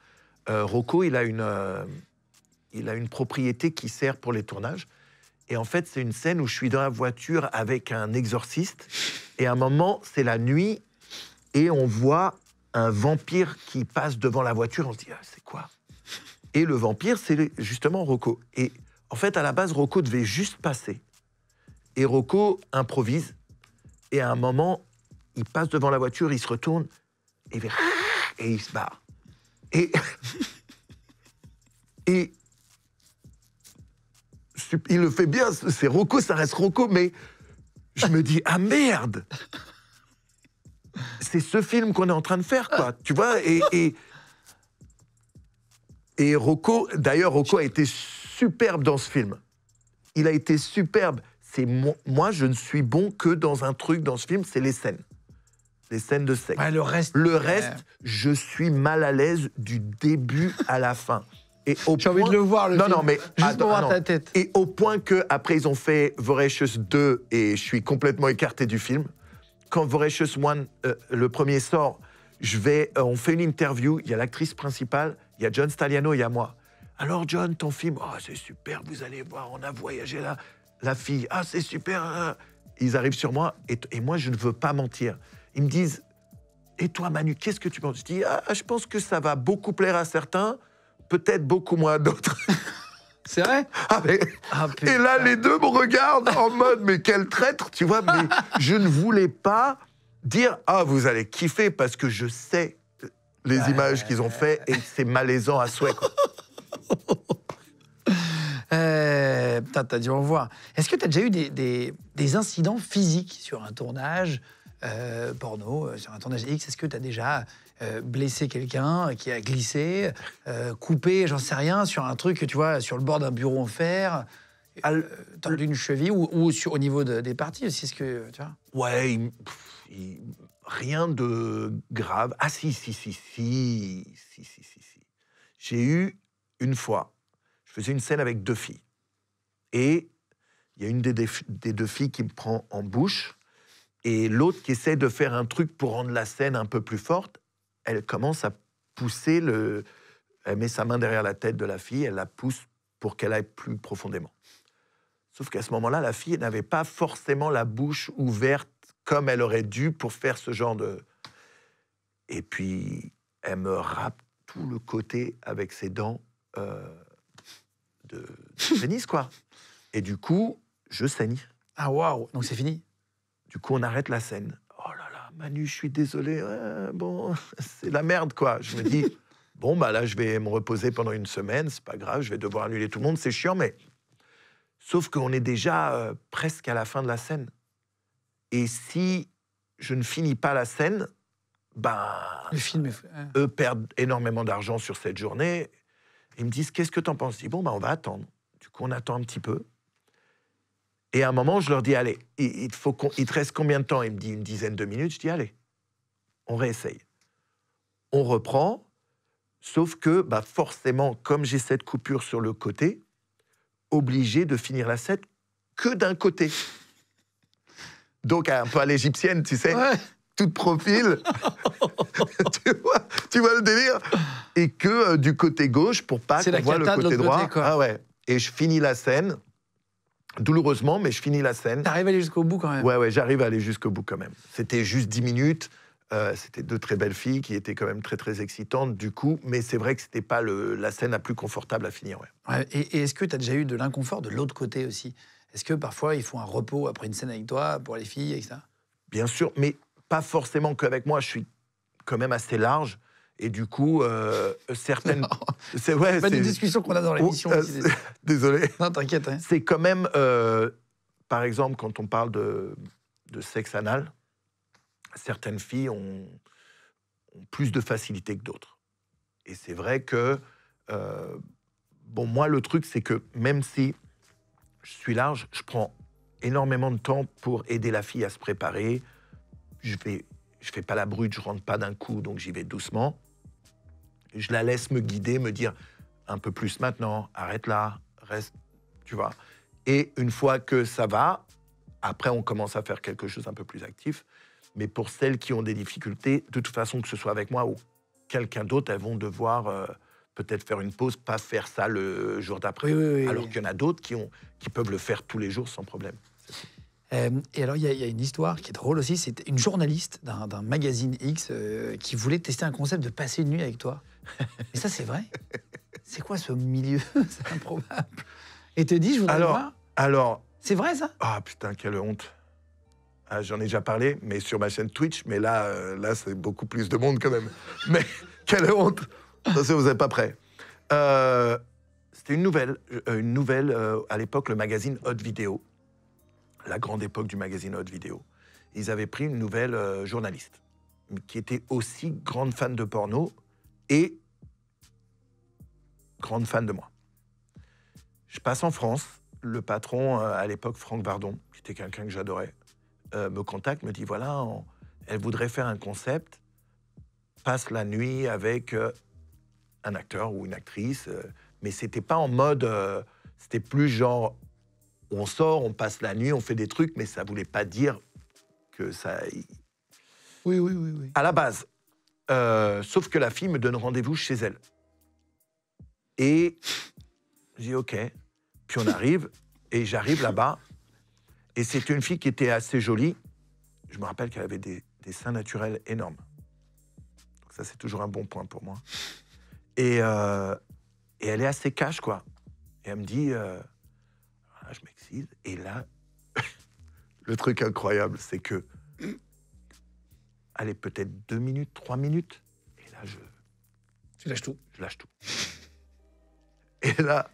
B: Rocco, il a une propriété qui sert pour les tournages. Et en fait, c'est une scène où je suis dans la voiture avec un exorciste. Et à un moment, c'est la nuit et on voit un vampire qui passe devant la voiture. On se dit, ah, c'est quoi? Et le vampire, c'est justement Rocco. Et en fait, à la base, Rocco devait juste passer. Et Rocco improvise. Et à un moment, il passe devant la voiture, il se retourne, et il se barre. Et il le fait bien, c'est Rocco, ça reste Rocco, mais je me dis, ah merde! C'est ce film qu'on est en train de faire, quoi. Tu vois, et Rocco, d'ailleurs, Rocco a été superbe dans ce film. Il a été superbe. Moi, je ne suis bon que dans un truc dans ce film, c'est les scènes. Les scènes de sexe.
A: Ouais, le reste,
B: je suis mal à l'aise du début à la fin.
A: J'ai envie de le voir, le film.
B: Non, mais
A: juste pour voir ta tête.
B: Et au point que après ils ont fait Voracious 2 et je suis complètement écarté du film. Quand Voracious 1, le premier sort, on fait une interview, il y a l'actrice principale, il y a John Staliano et il y a moi. Alors John, ton film, oh, c'est super, vous allez voir, on a voyagé là. La fille, ah, c'est super. Ils arrivent sur moi et moi, je ne veux pas mentir. Ils me disent, et toi, Manu, qu'est-ce que tu penses? Je dis, je pense que ça va beaucoup plaire à certains, peut-être beaucoup moins à d'autres.
A: C'est vrai?
B: Et là, les deux me regardent en mode, mais quel traître, tu vois. Mais je ne voulais pas dire, vous allez kiffer, parce que je sais les images qu'ils ont fait et c'est malaisant à souhait, quoi.
A: Putain, t'as dû en voir. Est-ce que t'as déjà eu des incidents physiques sur un tournage porno, sur un tournage X? Est-ce que t'as déjà blessé quelqu'un qui a glissé, coupé, j'en sais rien, sur un truc, tu vois, sur le bord d'un bureau en fer, tordu une cheville ou au niveau des parties aussi, est-ce que, tu vois?
B: Ouais, rien de grave. Ah si. J'ai eu une fois, je faisais une scène avec deux filles. Et il y a une des deux filles qui me prend en bouche et l'autre qui essaie de faire un truc pour rendre la scène un peu plus forte. elle commence à pousser elle met sa main derrière la tête de la fille, elle la pousse pour qu'elle aille plus profondément. Sauf qu'à ce moment-là, la fille n'avait pas forcément la bouche ouverte comme elle aurait dû pour faire ce genre de... Et puis, elle me râpe tout le côté avec ses dents de pénis, quoi. Et du coup, je saigne.
A: Ah, waouh! Donc c'est fini?
B: Du coup, on arrête la scène. Oh là là, Manu, je suis désolé. Ouais, bon, c'est la merde, quoi. Je me dis, bon, bah là, je vais me reposer pendant une semaine. C'est pas grave, je vais devoir annuler tout le monde. C'est chiant, mais... Sauf qu'on est déjà presque à la fin de la scène. Et si je ne finis pas la scène, ben...
A: Le film est...
B: Eux perdent énormément d'argent sur cette journée. Ils me disent, qu'est-ce que t'en penses? Je dis, bon, ben, on va attendre. Du coup, on attend un petit peu. Et à un moment, je leur dis, allez, il te reste combien de temps? Il me dit une dizaine de minutes. Je dis, allez, on réessaye. On reprend, sauf que, bah, forcément, comme j'ai cette coupure sur le côté, obligé de finir la scène que d'un côté. Donc, un peu à l'égyptienne, tu sais,
A: Ouais.
B: tout de profil. tu vois le délire? Et que du côté gauche, pour pas qu'on voit le côté droit.
A: Côté, quoi.
B: Ah ouais. Et je finis la scène, douloureusement, mais je finis la scène.
A: T'arrives à aller jusqu'au bout quand même?
B: Ouais, j'arrive à aller jusqu'au bout quand même. C'était juste 10 minutes. C'était 2 très belles filles qui étaient quand même très, très excitantes, du coup. Mais c'est vrai que c'était pas la scène la plus confortable à finir, ouais.
A: Ouais, et est-ce que tu as déjà eu de l'inconfort de l'autre côté aussi? Est-ce que parfois ils font un repos après une scène avec toi pour les filles, etc.?
B: Bien sûr, mais pas forcément qu'avec moi. Je suis quand même assez large. Et du coup, certaines...
A: C'est pas des discussions qu'on a dans l'émission.
B: Désolé.
A: Non, t'inquiète. Hein.
B: C'est quand même... par exemple, quand on parle de sexe anal, certaines filles ont plus de facilité que d'autres. Et c'est vrai que... bon, moi, le truc, c'est que même si je suis large, je prends énormément de temps pour aider la fille à se préparer. Je fais pas la brute, je rentre pas d'un coup, donc j'y vais doucement. Je la laisse me guider, me dire un peu plus maintenant, arrête là, reste, tu vois. Et une fois que ça va, après on commence à faire quelque chose un peu plus actif. Mais pour celles qui ont des difficultés, de toute façon, que ce soit avec moi ou quelqu'un d'autre, elles vont devoir peut-être faire une pause, pas faire ça le jour d'après.
A: Oui,
B: alors qu'il y en a d'autres qui peuvent le faire tous les jours sans problème.
A: Et alors, il y a une histoire qui est drôle aussi. C'est une journaliste d'un magazine X qui voulait tester un concept de passer une nuit avec toi. Et ça, c'est vrai? C'est quoi ce milieu? C'est improbable. Et te dit, je voudrais le voir.
B: Alors...
A: C'est vrai, ça?
B: Ah, putain, quelle honte. Ah, j'en ai déjà parlé, mais sur ma chaîne Twitch. Mais là, c'est beaucoup plus de monde quand même. Mais quelle honte. Attention, vous n'êtes pas prêts. C'était une nouvelle à l'époque, le magazine Hot Vidéo. La grande époque du magazine Hot Vidéo. Ils avaient pris une nouvelle journaliste qui était aussi grande fan de porno et grande fan de moi. Je passe en France. Le patron, à l'époque, Franck Vardon, qui était quelqu'un que j'adorais, me contacte, me dit, voilà, elle voudrait faire un concept, passe la nuit avec un acteur ou une actrice, mais c'était pas en mode... c'était plus genre... On sort, on passe la nuit, on fait des trucs, mais ça voulait pas dire que ça...
A: Oui.
B: À la base. Sauf que la fille me donne rendez-vous chez elle. Et je dis OK. Puis on arrive, et j'arrive là-bas, et c'était une fille qui était assez jolie. Je me rappelle qu'elle avait des seins naturels énormes. Donc ça, c'est toujours un bon point pour moi. Et elle est assez cash, quoi. Et elle me dit... je m'excite. Et là, le truc incroyable, c'est que... Allez, peut-être 2 minutes, 3 minutes. Et là,
A: Tu lâches tout.
B: je lâche tout. Et là,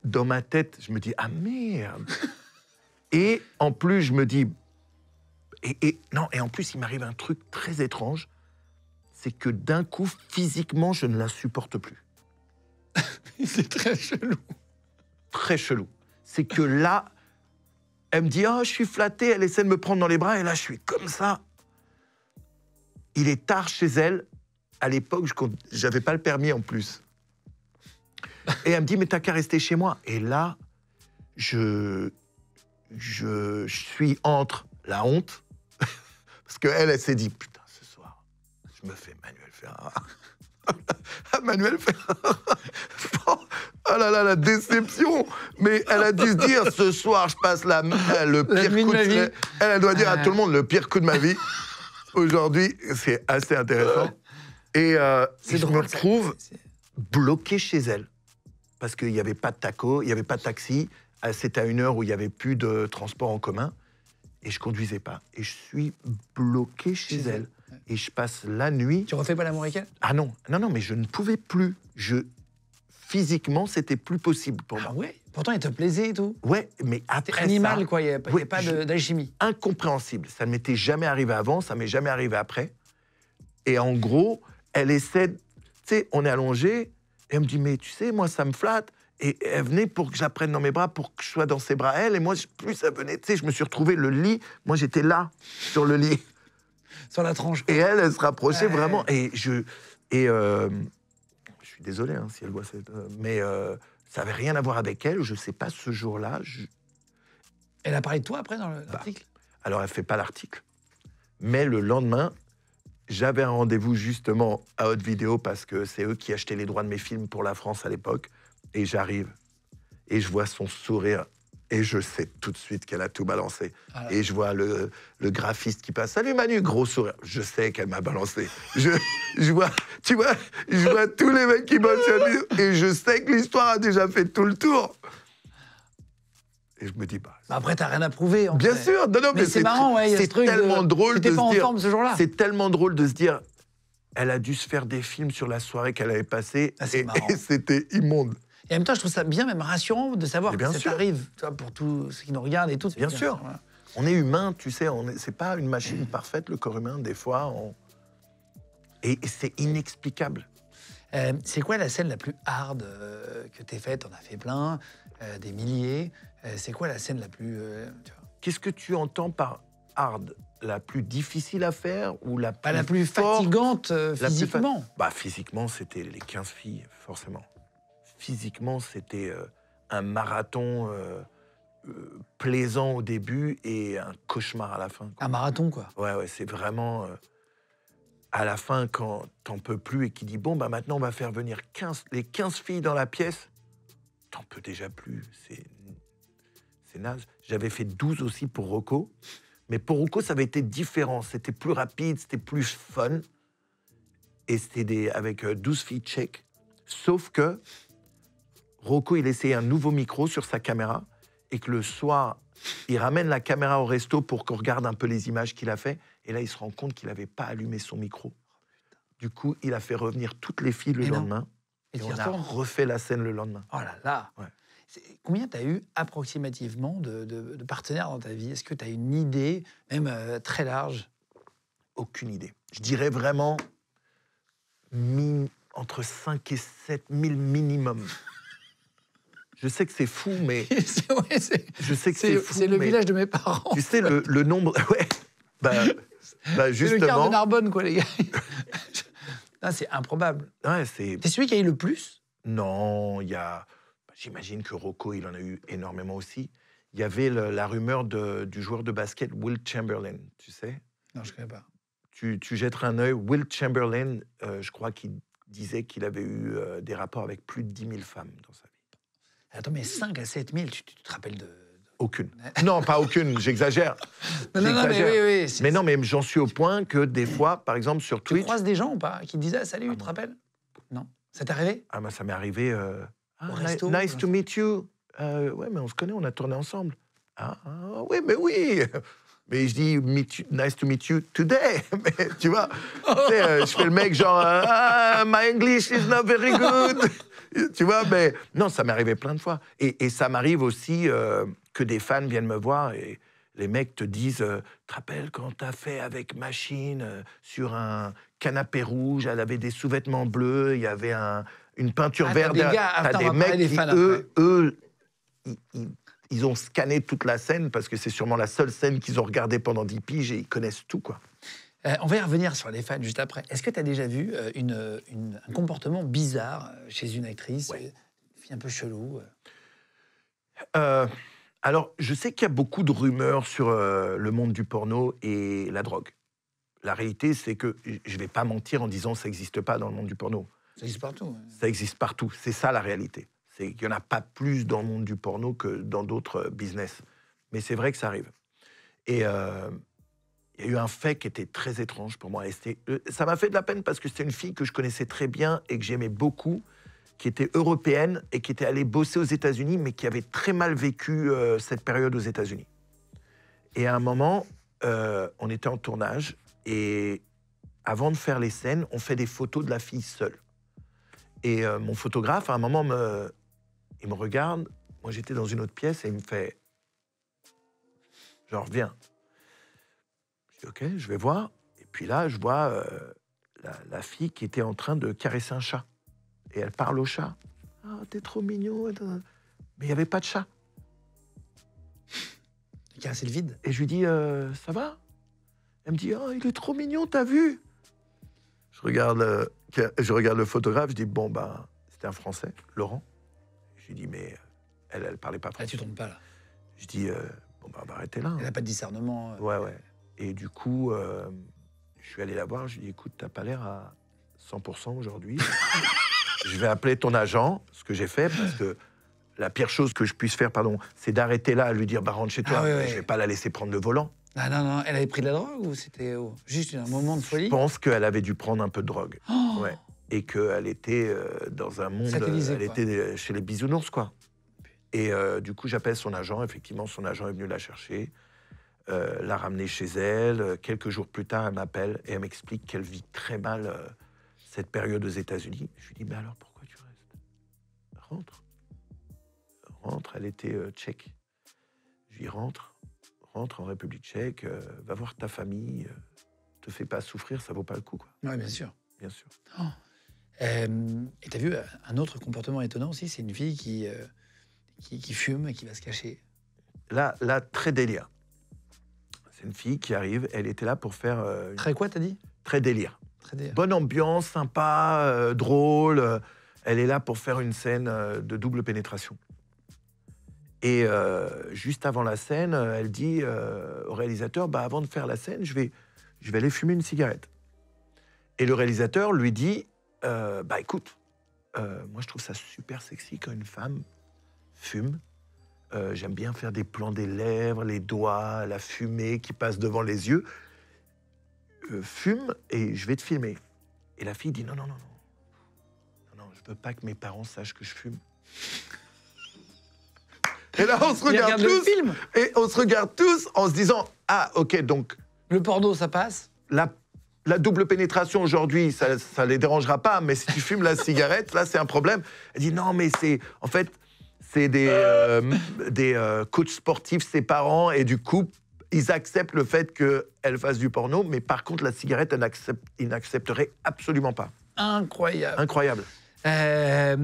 B: dans ma tête, je me dis, ah merde. Et en plus, je me dis... Et en plus, il m'arrive un truc très étrange. C'est que d'un coup, physiquement, je ne la supporte plus.
A: C'est très chelou.
B: Très chelou. C'est que là, elle me dit, oh, je suis flatté, elle essaie de me prendre dans les bras, et là, je suis comme ça. Il est tard chez elle. À l'époque, j'avais pas le permis en plus. Et elle me dit, mais t'as qu'à rester chez moi. Et là, je suis entre la honte, parce qu'elle, elle s'est dit, putain, ce soir, je Je me fais Manuel Ferrara. Manuel Ferrara. Oh là là, la déception. Mais elle a dû se dire, ce soir, je passe le pire coup de ma vie. Elle doit dire à tout le monde, le pire coup de ma vie. Aujourd'hui, c'est assez intéressant. Et je me retrouve bloqué chez elle. Parce qu'il n'y avait pas de taco, il n'y avait pas de taxi. C'était à une heure où il n'y avait plus de transport en commun. Et je ne conduisais pas. Et je suis bloqué chez elle. Ouais. Et je passe la nuit...
A: Tu refais pas l'amour avec elle?
B: Ah non, mais je ne pouvais plus. Physiquement, c'était plus possible pour moi.
A: Ah ouais? Pourtant, il te plaisait et tout?
B: Ouais, mais après
A: ça... animal,
B: ça,
A: quoi. Il n'y a pas d'alchimie.
B: Incompréhensible. Ça ne m'était jamais arrivé avant, ça ne m'est jamais arrivé après. Et en gros, elle essaie... Tu sais, on est allongés, et elle me dit, mais tu sais, moi, ça me flatte. Et elle venait pour que j'apprenne dans mes bras, pour que je sois dans ses bras, elle. Et moi, plus elle venait, tu sais, je me suis retrouvé le lit. Moi, j'étais là, sur le lit.
A: Sur la tranche.
B: Et elle se rapprochait vraiment. Et je suis désolé si elle voit cette... mais ça n'avait rien à voir avec elle. Je ne sais pas, ce jour-là...
A: Elle a parlé de toi, après, dans l'article?
B: Alors, elle ne fait pas l'article. Mais le lendemain, j'avais un rendez-vous, justement, à Haute Vidéo, parce que c'est eux qui achetaient les droits de mes films pour la France à l'époque. Et j'arrive, et je vois son sourire, et je sais tout de suite qu'elle a tout balancé. Ah et je vois le graphiste qui passe. « Salut Manu !» Gros sourire. Je sais qu'elle m'a balancé. Je vois tous les mecs qui bossent sur la vidéo, et je sais que l'histoire a déjà fait tout le tour. Et je me dis,
A: après, t'as rien à prouver.
B: Bien sûr, non, mais c'est marrant, ouais, c'est tellement drôle de se dire...
A: T'étais pas en forme ce jour-là.
B: C'est tellement drôle de se dire... Elle a dû se faire des films sur la soirée qu'elle avait passée, et c'était immonde.
A: Et en même temps, je trouve ça bien, même rassurant, de savoir que ça arrive, tu vois, pour tous ceux qui nous regardent et tout.
B: Bien sûr. Voilà. On est humain, tu sais, c'est pas une machine parfaite, le corps humain, des fois. Et c'est inexplicable.
A: C'est quoi la scène la plus hard que t'aies faite? On a fait plein, des milliers. C'est quoi la scène la plus...
B: Qu'est-ce que tu entends par hard? La plus difficile à faire ou la plus
A: la plus fatigante physiquement?
B: Physiquement, c'était les 15 filles, forcément. Physiquement, c'était un marathon plaisant au début et un cauchemar à la fin.
A: Un marathon, quoi.
B: Ouais, c'est vraiment... à la fin, quand t'en peux plus et qu'il dit, bon, maintenant, on va faire venir les 15 filles dans la pièce, t'en peux déjà plus. C'est naze. J'avais fait 12 aussi pour Rocco. Mais pour Rocco, ça avait été différent. C'était plus rapide, c'était plus fun. Et c'était avec 12 filles tchèques. Sauf que Rocco, il essayait un nouveau micro sur sa caméra. Et que le soir, il ramène la caméra au resto pour qu'on regarde un peu les images qu'il a fait. Et là, il se rend compte qu'il n'avait pas allumé son micro. Du coup, il a fait revenir toutes les filles le lendemain. Et on a refait la scène le lendemain.
A: Oh là là. Ouais. Combien tu as eu approximativement de partenaires dans ta vie? Est-ce que tu as une idée, même très large?
B: Aucune idée. Je dirais vraiment entre 5 et 7 000 minimum. Je sais que c'est fou, mais... je sais que c'est fou,
A: c'est le village de mes parents.
B: Tu sais, le nombre... Ouais, justement...
A: C'est le quart de Narbonne, quoi, les gars. C'est improbable.
B: Ouais, c'est...
A: T'es celui qui a eu le plus?
B: Non, il y a... J'imagine que Rocco, il en a eu énormément aussi. Il y avait la rumeur du joueur de basket Will Chamberlain, tu sais?
A: Non, je ne connais pas.
B: Tu jetteras un œil. Will Chamberlain, je crois qu'il disait qu'il avait eu des rapports avec plus de 10 000 femmes dans sa vie.
A: Attends, mais 5 à 7 000, tu te rappelles de...
B: Aucune. Non, pas aucune, j'exagère.
A: Non, mais oui.
B: Mais non, mais j'en suis au point que des fois, par exemple, sur Twitch...
A: Tu croises des gens ou pas qui te disaient « Salut, tu te rappelles ?» Non. Ça t'est arrivé?
B: Ça m'est arrivé...
A: Au resto,
B: nice to meet you. Ouais, mais on se connaît, on a tourné ensemble. Oui, mais oui. Mais je dis nice to meet you today. Mais tu vois, je fais le mec genre my English is not very good. Tu vois, mais non, ça m'est arrivé plein de fois. Et ça m'arrive aussi que des fans viennent me voir et les mecs te disent te rappelles quand t'as fait avec Machine sur un canapé rouge, elle avait des sous-vêtements bleus, il y avait une peinture verte. T'as des mecs qui, eux, ils ont scanné toute la scène parce que c'est sûrement la seule scène qu'ils ont regardée pendant 10 piges et ils connaissent tout, quoi.
A: On va y revenir sur les fans juste après. Est-ce que tu as déjà vu un comportement bizarre chez une actrice, une fille un peu chelou?
B: Alors, je sais qu'il y a beaucoup de rumeurs sur le monde du porno et la drogue. la réalité, c'est que je ne vais pas mentir en disant que ça n'existe pas dans le monde du porno.
A: Ça existe partout. Ouais.
B: Ça existe partout. C'est ça la réalité. C'est qu'il n'y en a pas plus dans le monde du porno que dans d'autres business. Mais c'est vrai que ça arrive. Et il y a eu un fait qui était très étrange pour moi. Ça m'a fait de la peine parce que c'était une fille que je connaissais très bien et que j'aimais beaucoup, qui était européenne et qui était allée bosser aux États-Unis, mais qui avait très mal vécu cette période aux États-Unis. Et à un moment, on était en tournage et avant de faire les scènes, on fait des photos de la fille seule. Et mon photographe, à un moment, il me regarde. Moi, j'étais dans une autre pièce et il me fait genre, viens. Je dis, OK, je vais voir. Et puis là, je vois la fille qui était en train de caresser un chat. Et elle parle au chat. « Ah, t'es trop mignon. » Mais il n'y avait pas de chat.
A: Il caressait le vide.
B: Et je lui dis, ça va? Elle me dit, oh, il est trop mignon, t'as vu? Je regarde le photographe, je dis, bon, ben, c'était un Français, Laurent. Je lui dis, mais elle parlait pas français.
A: Là, tu tombes pas, là.
B: Je dis, bon, ben, arrêtez là.
A: Elle n'a pas de discernement.
B: Ouais. Et du coup, je suis allé la voir, je lui ai dit, écoute, t'as pas l'air à 100% aujourd'hui. Je vais appeler ton agent, ce que j'ai fait, parce que la pire chose que je puisse faire, c'est d'arrêter là, à lui dire, bah, rentre chez toi.
A: Ouais.
B: Je vais pas la laisser prendre le volant.
A: Ah non, elle avait pris de la drogue ou c'était juste un moment de folie?
B: Je pense qu'elle avait dû prendre un peu de drogue.
A: Oh
B: Ouais. Et qu'elle était dans un monde... Elle était chez les bisounours, quoi. Et du coup, j'appelle son agent. Effectivement, son agent est venu la chercher, l'a ramenée chez elle. Quelques jours plus tard, elle m'appelle et elle m'explique qu'elle vit très mal cette période aux États-Unis. Je lui dis, mais alors, pourquoi tu restes? Rentre. Elle était tchèque. Je lui rentre en République tchèque, va voir ta famille, te fais pas souffrir, ça vaut pas le coup, quoi.
A: Oui, bien sûr.
B: Bien sûr.
A: Oh. Et t'as vu un autre comportement étonnant aussi, c'est une fille qui fume et qui va se cacher.
B: Là, très délire. C'est une fille qui arrive, elle était là pour faire...
A: Très quoi, t'as dit?
B: Très délire.
A: Très délire.
B: Bonne ambiance, sympa, drôle. Elle est là pour faire une scène de double pénétration. Et juste avant la scène, elle dit au réalisateur, bah, avant de faire la scène, je vais aller fumer une cigarette. Et le réalisateur lui dit, bah écoute, moi je trouve ça super sexy quand une femme fume. J'aime bien faire des plans des lèvres, les doigts, la fumée qui passe devant les yeux. Fume et je vais te filmer. Et la fille dit, non, je veux pas que mes parents sachent que je fume. Et là, on se regarde tous en se disant, ah, ok, donc...
A: Le porno, ça passe?
B: La double pénétration, aujourd'hui, ça les dérangera pas, mais si tu fumes la cigarette, là, c'est un problème. Elle dit, non, mais c'est des coachs sportifs, ses parents, et du coup, ils acceptent le fait qu'elle fasse du porno, mais par contre, la cigarette, ils n'accepteraient absolument pas.
A: Incroyable.
B: Incroyable.
A: Alors,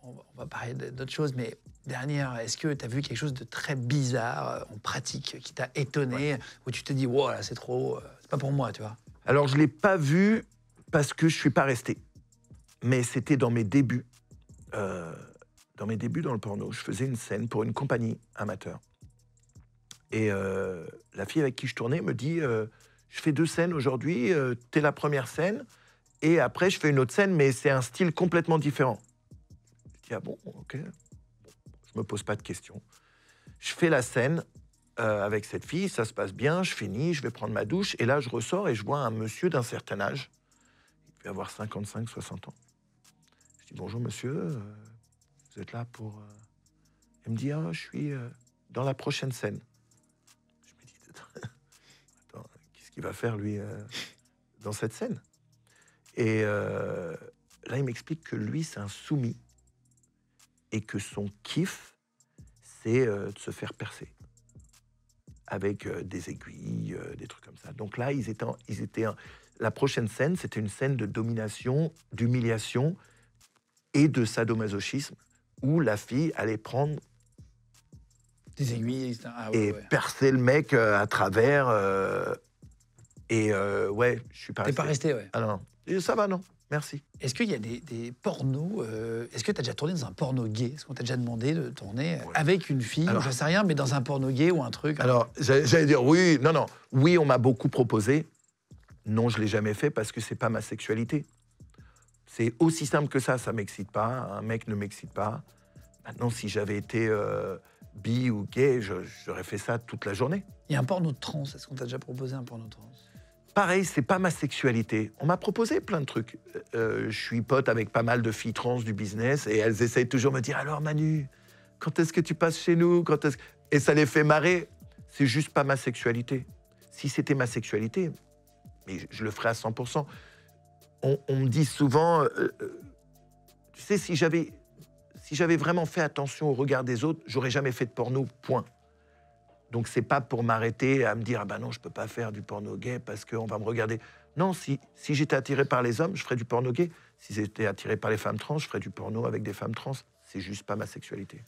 A: on va parler d'autres choses, mais dernière, est-ce que tu as vu quelque chose de très bizarre en pratique qui t'a étonné, où tu te dis, wow, là, c'est trop, c'est pas pour moi, tu vois?
B: Alors, je l'ai pas vu parce que je suis pas resté. Mais c'était dans mes débuts. Dans mes débuts dans le porno, je faisais une scène pour une compagnie amateur. Et la fille avec qui je tournais me dit, je fais 2 scènes aujourd'hui, t'es la première scène, et après, je fais une autre scène, mais c'est un style complètement différent. Je dis, ah bon, ok. Je me pose pas de questions. Je fais la scène avec cette fille, ça se passe bien, je finis, je vais prendre ma douche, et là, je ressors et je vois un monsieur d'un certain âge. Il devait avoir 55, 60 ans. Je dis, bonjour monsieur, vous êtes là pour... Il me dit, ah, je suis dans la prochaine scène. Je me dis, attends, qu'est-ce qu'il va faire, lui, dans cette scène? Et là, il m'explique que lui, c'est un soumis, et que son kiff, c'est de se faire percer. Avec des aiguilles, des trucs comme ça. Donc là, la prochaine scène, c'était une scène de domination, d'humiliation et de sadomasochisme, où la fille allait prendre
A: des aiguilles,
B: percer le mec à travers. Ouais, je suis pas resté.
A: T'es pas resté, ouais.
B: Ah non, et ça va, non. Merci.
A: Est-ce qu'il y a des pornos est-ce que tu as déjà tourné dans un porno gay? Est-ce qu'on t'a déjà demandé de tourner avec une fille, ou j'en sais rien, mais dans un porno gay ou un truc?
B: Alors, j'allais dire oui, non. Oui, on m'a beaucoup proposé. Non, je ne l'ai jamais fait parce que c'est pas ma sexualité. C'est aussi simple que ça m'excite pas. Un mec ne m'excite pas. Maintenant, si j'avais été bi ou gay, j'aurais fait ça toute la journée.
A: Il y a un porno de trans. Est-ce qu'on t'a déjà proposé un porno de trans?
B: Pareil, c'est pas ma sexualité. On m'a proposé plein de trucs. Je suis pote avec pas mal de filles trans du business et elles essayent toujours de me dire « Alors Manu, quand est-ce que tu passes chez nous ? Et ça les fait marrer. C'est juste pas ma sexualité. Si c'était ma sexualité, mais je le ferais à 100%. On me dit souvent, tu sais, si j'avais vraiment fait attention au regard des autres, j'aurais jamais fait de porno, point. Donc c'est pas pour m'arrêter à me dire, ah ben non, je peux pas faire du porno gay parce qu'on va me regarder. Non, si j'étais attiré par les hommes, je ferais du porno gay. Si j'étais attiré par les femmes trans, je ferais du porno avec des femmes trans. C'est juste pas ma sexualité.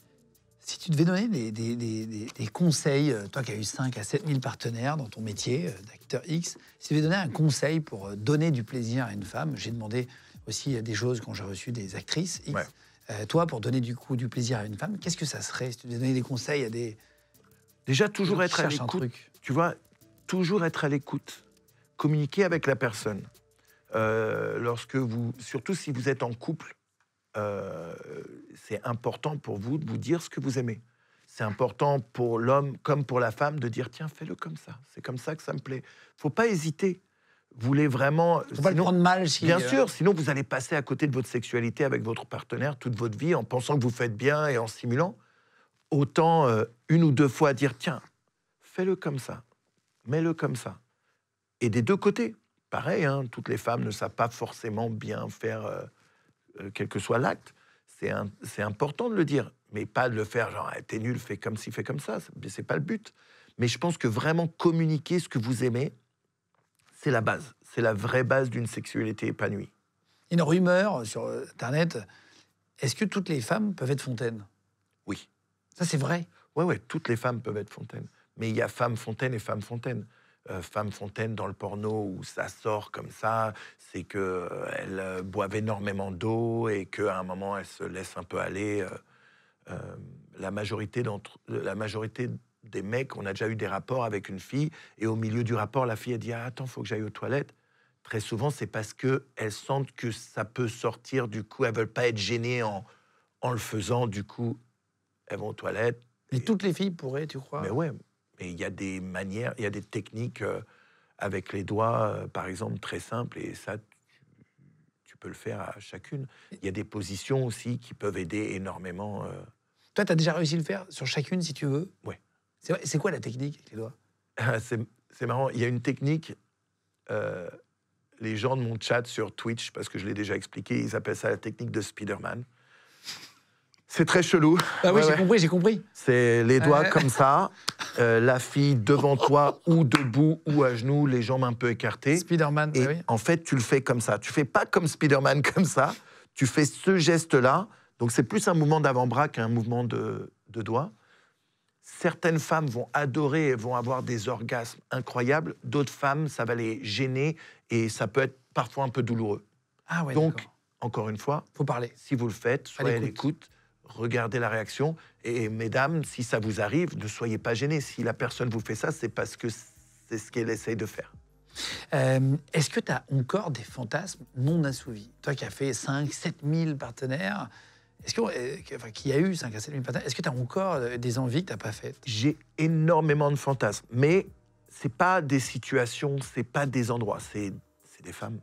A: Si tu devais donner des conseils, toi qui as eu 5 à 7 000 partenaires dans ton métier d'acteur X, si tu devais donner un conseil pour donner du plaisir à une femme, j'ai demandé aussi des choses quand j'ai reçu des actrices X. Ouais. Toi, pour donner du plaisir à une femme, qu'est-ce que ça serait si tu devais donner des conseils à des...
B: Déjà, toujours être à l'écoute. Tu vois, toujours être à l'écoute. Communiquer avec la personne. Surtout si vous êtes en couple, c'est important pour vous de vous dire ce que vous aimez. C'est important pour l'homme comme pour la femme de dire tiens, fais-le comme ça. C'est comme ça que ça me plaît. Faut pas hésiter. Vous voulez vraiment...
A: Faut pas le prendre mal.
B: Bien sûr, sinon vous allez passer à côté de votre sexualité avec votre partenaire toute votre vie en pensant que vous faites bien et en simulant. Autant une ou deux fois dire tiens, fais-le comme ça, mets-le comme ça. Et des deux côtés, pareil, hein, toutes les femmes ne savent pas forcément bien faire quel que soit l'acte. C'est important de le dire, mais pas de le faire genre t'es nul, fais comme ci, fais comme ça. C'est pas le but. Mais je pense que vraiment communiquer ce que vous aimez, c'est la base. C'est la vraie base d'une sexualité épanouie.
A: Une rumeur sur Internet, est-ce que toutes les femmes peuvent être fontaines?
B: Oui.
A: Ça, c'est vrai?
B: Ouais, toutes les femmes peuvent être fontaines. Mais il y a femme fontaine et femme fontaine. Femme fontaine dans le porno où ça sort comme ça, c'est qu'elles boivent énormément d'eau et qu'à un moment, elles se laissent un peu aller. La majorité des mecs, on a déjà eu des rapports avec une fille et au milieu du rapport, la fille a dit « Ah, attends, il faut que j'aille aux toilettes ». Très souvent, c'est parce qu'elles sentent que ça peut sortir, du coup, elles ne veulent pas être gênées en le faisant, du coup, elles vont aux toilettes.
A: Mais toutes les filles pourraient, tu crois?
B: Mais ouais, mais il y a des manières, il y a des techniques avec les doigts, par exemple, très simples, et ça, tu peux le faire à chacune. Il y a des positions aussi qui peuvent aider énormément.
A: Toi, tu as déjà réussi à le faire sur chacune, si tu veux?
B: Ouais.
A: C'est quoi la technique avec les doigts?
B: C'est marrant, il y a une technique, les gens de mon chat sur Twitch, parce que je l'ai déjà expliqué, ils appellent ça la technique de Spider-Man. C'est très chelou.
A: Ah oui, j'ai compris.
B: C'est les doigts comme ça, la fille devant toi, ou debout, ou à genoux, les jambes un peu écartées.
A: Spider-Man,
B: et
A: oui.
B: En fait, tu le fais comme ça. Tu fais pas comme Spider-Man comme ça. Tu fais ce geste-là. Donc, c'est plus un mouvement d'avant-bras qu'un mouvement de doigts. Certaines femmes vont adorer et vont avoir des orgasmes incroyables. D'autres femmes, ça va les gêner et ça peut être parfois un peu douloureux.
A: Ah ouais,
B: donc, encore une fois,
A: faut parler.
B: Si vous le faites, soyez à l'écoute. Regardez la réaction. Et mesdames, si ça vous arrive, ne soyez pas gênées. Si la personne vous fait ça, c'est parce que c'est ce qu'elle essaye de faire.
A: Est-ce que tu as encore des fantasmes non assouvis? Toi qui as fait 5 7 000 partenaires, qui a eu 5 à 7 000 partenaires, est-ce que tu as encore des envies que tu n'as pas faites?
B: J'ai énormément de fantasmes. Mais ce n'est pas des situations, ce n'est pas des endroits, c'est des femmes.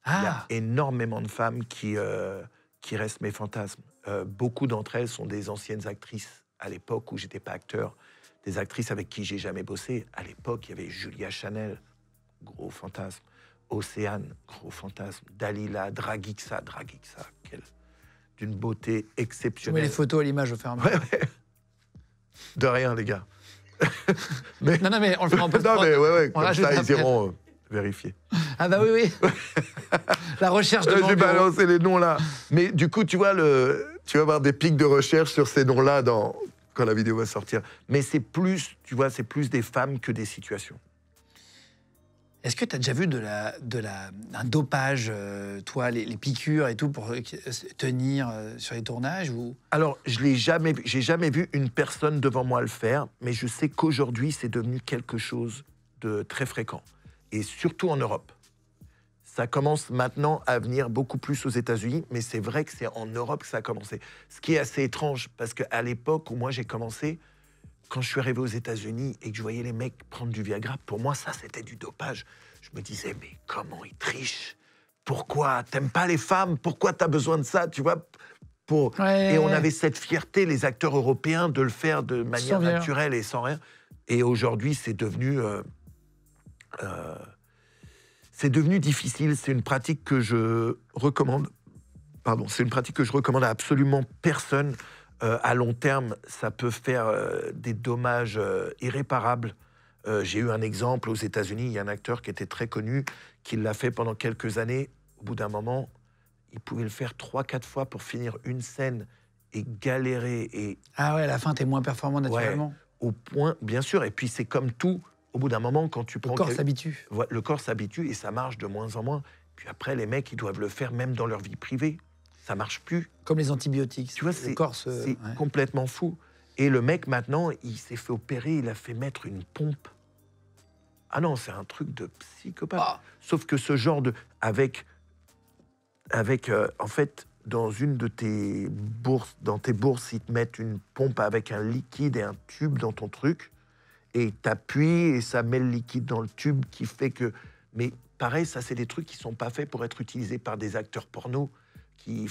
B: Il y a énormément de femmes qui restent mes fantasmes. Beaucoup d'entre elles sont des anciennes actrices à l'époque où j'étais pas acteur, des actrices avec qui j'ai jamais bossé. À l'époque, il y avait Julia Chanel, gros fantasme. Océane, gros fantasme. Dalila, Dragixa, d'une beauté exceptionnelle.
A: Tu mets les photos à l'image au fur et à mesure.
B: Ouais. De rien, les gars.
A: Non, mais on le fera un peu.
B: Non, mais comme ça, ils iront vérifier.
A: Ah bah oui. La recherche de
B: J'ai balancé les noms là. Mais du coup, tu vas avoir des pics de recherche sur ces noms-là quand la vidéo va sortir. Mais c'est plus, tu vois, c'est plus des femmes que des situations.
A: Est-ce que tu as déjà vu un dopage, toi, les piqûres et tout, pour tenir sur les tournages ou...
B: Alors, j'ai jamais vu une personne devant moi le faire, mais je sais qu'aujourd'hui, c'est devenu quelque chose de très fréquent. Et surtout en Europe. Ça commence maintenant à venir beaucoup plus aux États-Unis, mais c'est vrai que c'est en Europe que ça a commencé. Ce qui est assez étrange, parce qu'à l'époque où moi j'ai commencé, quand je suis arrivé aux États-Unis et que je voyais les mecs prendre du Viagra, pour moi, ça, c'était du dopage. Je me disais, mais comment ils trichent? Pourquoi? T'aimes pas les femmes? Pourquoi t'as besoin de ça? Tu vois,
A: Ouais.
B: Et on avait cette fierté, les acteurs européens, de le faire de manière naturelle et sans rien. Et aujourd'hui, c'est devenu difficile. C'est une pratique que je recommande. Pardon, c'est une pratique que je recommande à absolument personne. À long terme, ça peut faire des dommages irréparables. J'ai eu un exemple aux États-Unis. Il y a un acteur qui était très connu, qui l'a fait pendant quelques années. Au bout d'un moment, il pouvait le faire 3-4 fois pour finir une scène et galérer. Et...
A: Ah ouais, à la fin, t'es moins performant naturellement.
B: Ouais, au point, bien sûr. Et puis, c'est comme tout. Au bout d'un moment, quand tu prends...
A: Le corps s'habitue.
B: Le corps s'habitue et ça marche de moins en moins. Puis après, les mecs, ils doivent le faire même dans leur vie privée. Ça marche plus.
A: Comme les antibiotiques.
B: Tu vois, c'est complètement fou. Et le mec, maintenant, il s'est fait opérer, il a fait mettre une pompe. Ah non, c'est un truc de psychopathe. Ah. Sauf que ce genre de... en fait, dans une de tes bourses, ils te mettent une pompe avec un liquide et un tube dans ton truc. Et t'appuies et ça met le liquide dans le tube qui fait que... Mais pareil, ça, c'est des trucs qui sont pas faits pour être utilisés par des acteurs porno qui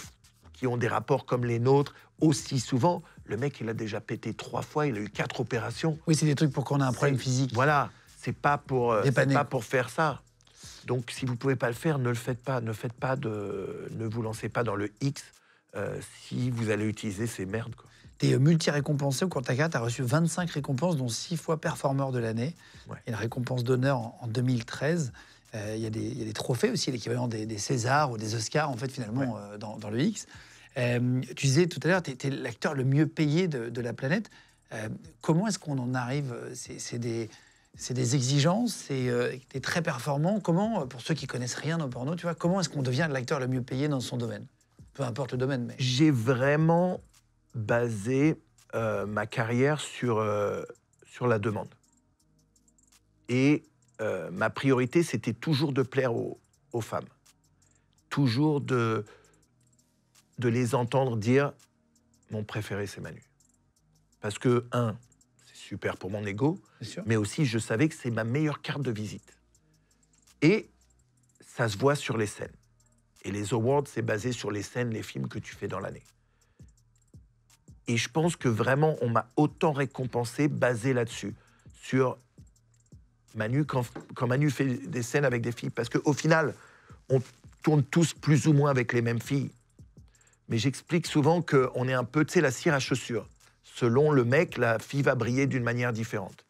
B: ont des rapports comme les nôtres aussi souvent. Le mec, il a déjà pété 3 fois, il a eu 4 opérations.
A: Oui, c'est des trucs pour qu'on ait un problème physique.
B: Voilà, c'est pas pour faire ça. Donc, si vous pouvez pas le faire, ne le faites pas. Ne vous lancez pas dans le X si vous allez utiliser ces merdes, quoi.
A: Tu es multi-récompensé au cours de ta carrière. Tu as reçu 25 récompenses, dont 6 fois performeur de l'année. Ouais. Et la récompense d'honneur en 2013. Il y a des trophées aussi, l'équivalent des Césars ou des Oscars, en fait, finalement, ouais. Dans le X. Tu disais tout à l'heure, tu étais l'acteur le mieux payé de la planète. Comment est-ce qu'on en arrive? C'est des exigences, tu es très performant. Comment, pour ceux qui connaissent rien au porno, tu vois, comment est-ce qu'on devient l'acteur le mieux payé dans son domaine? Peu importe le domaine, mais...
B: J'ai vraiment basé ma carrière sur la demande. Et ma priorité, c'était toujours de plaire aux femmes. Toujours de les entendre dire « mon préféré, c'est Manu ». Parce que, c'est super pour mon ego, mais aussi, je savais que c'est ma meilleure carte de visite. Et ça se voit sur les scènes. Et les awards, c'est basé sur les scènes, les films que tu fais dans l'année. Et je pense que vraiment, on m'a autant récompensé basé là-dessus. Sur Manu, quand Manu fait des scènes avec des filles. Parce qu'au final, on tourne tous plus ou moins avec les mêmes filles. Mais j'explique souvent qu'on est un peu, tu sais, la cire à chaussures. Selon le mec, la fille va briller d'une manière différente.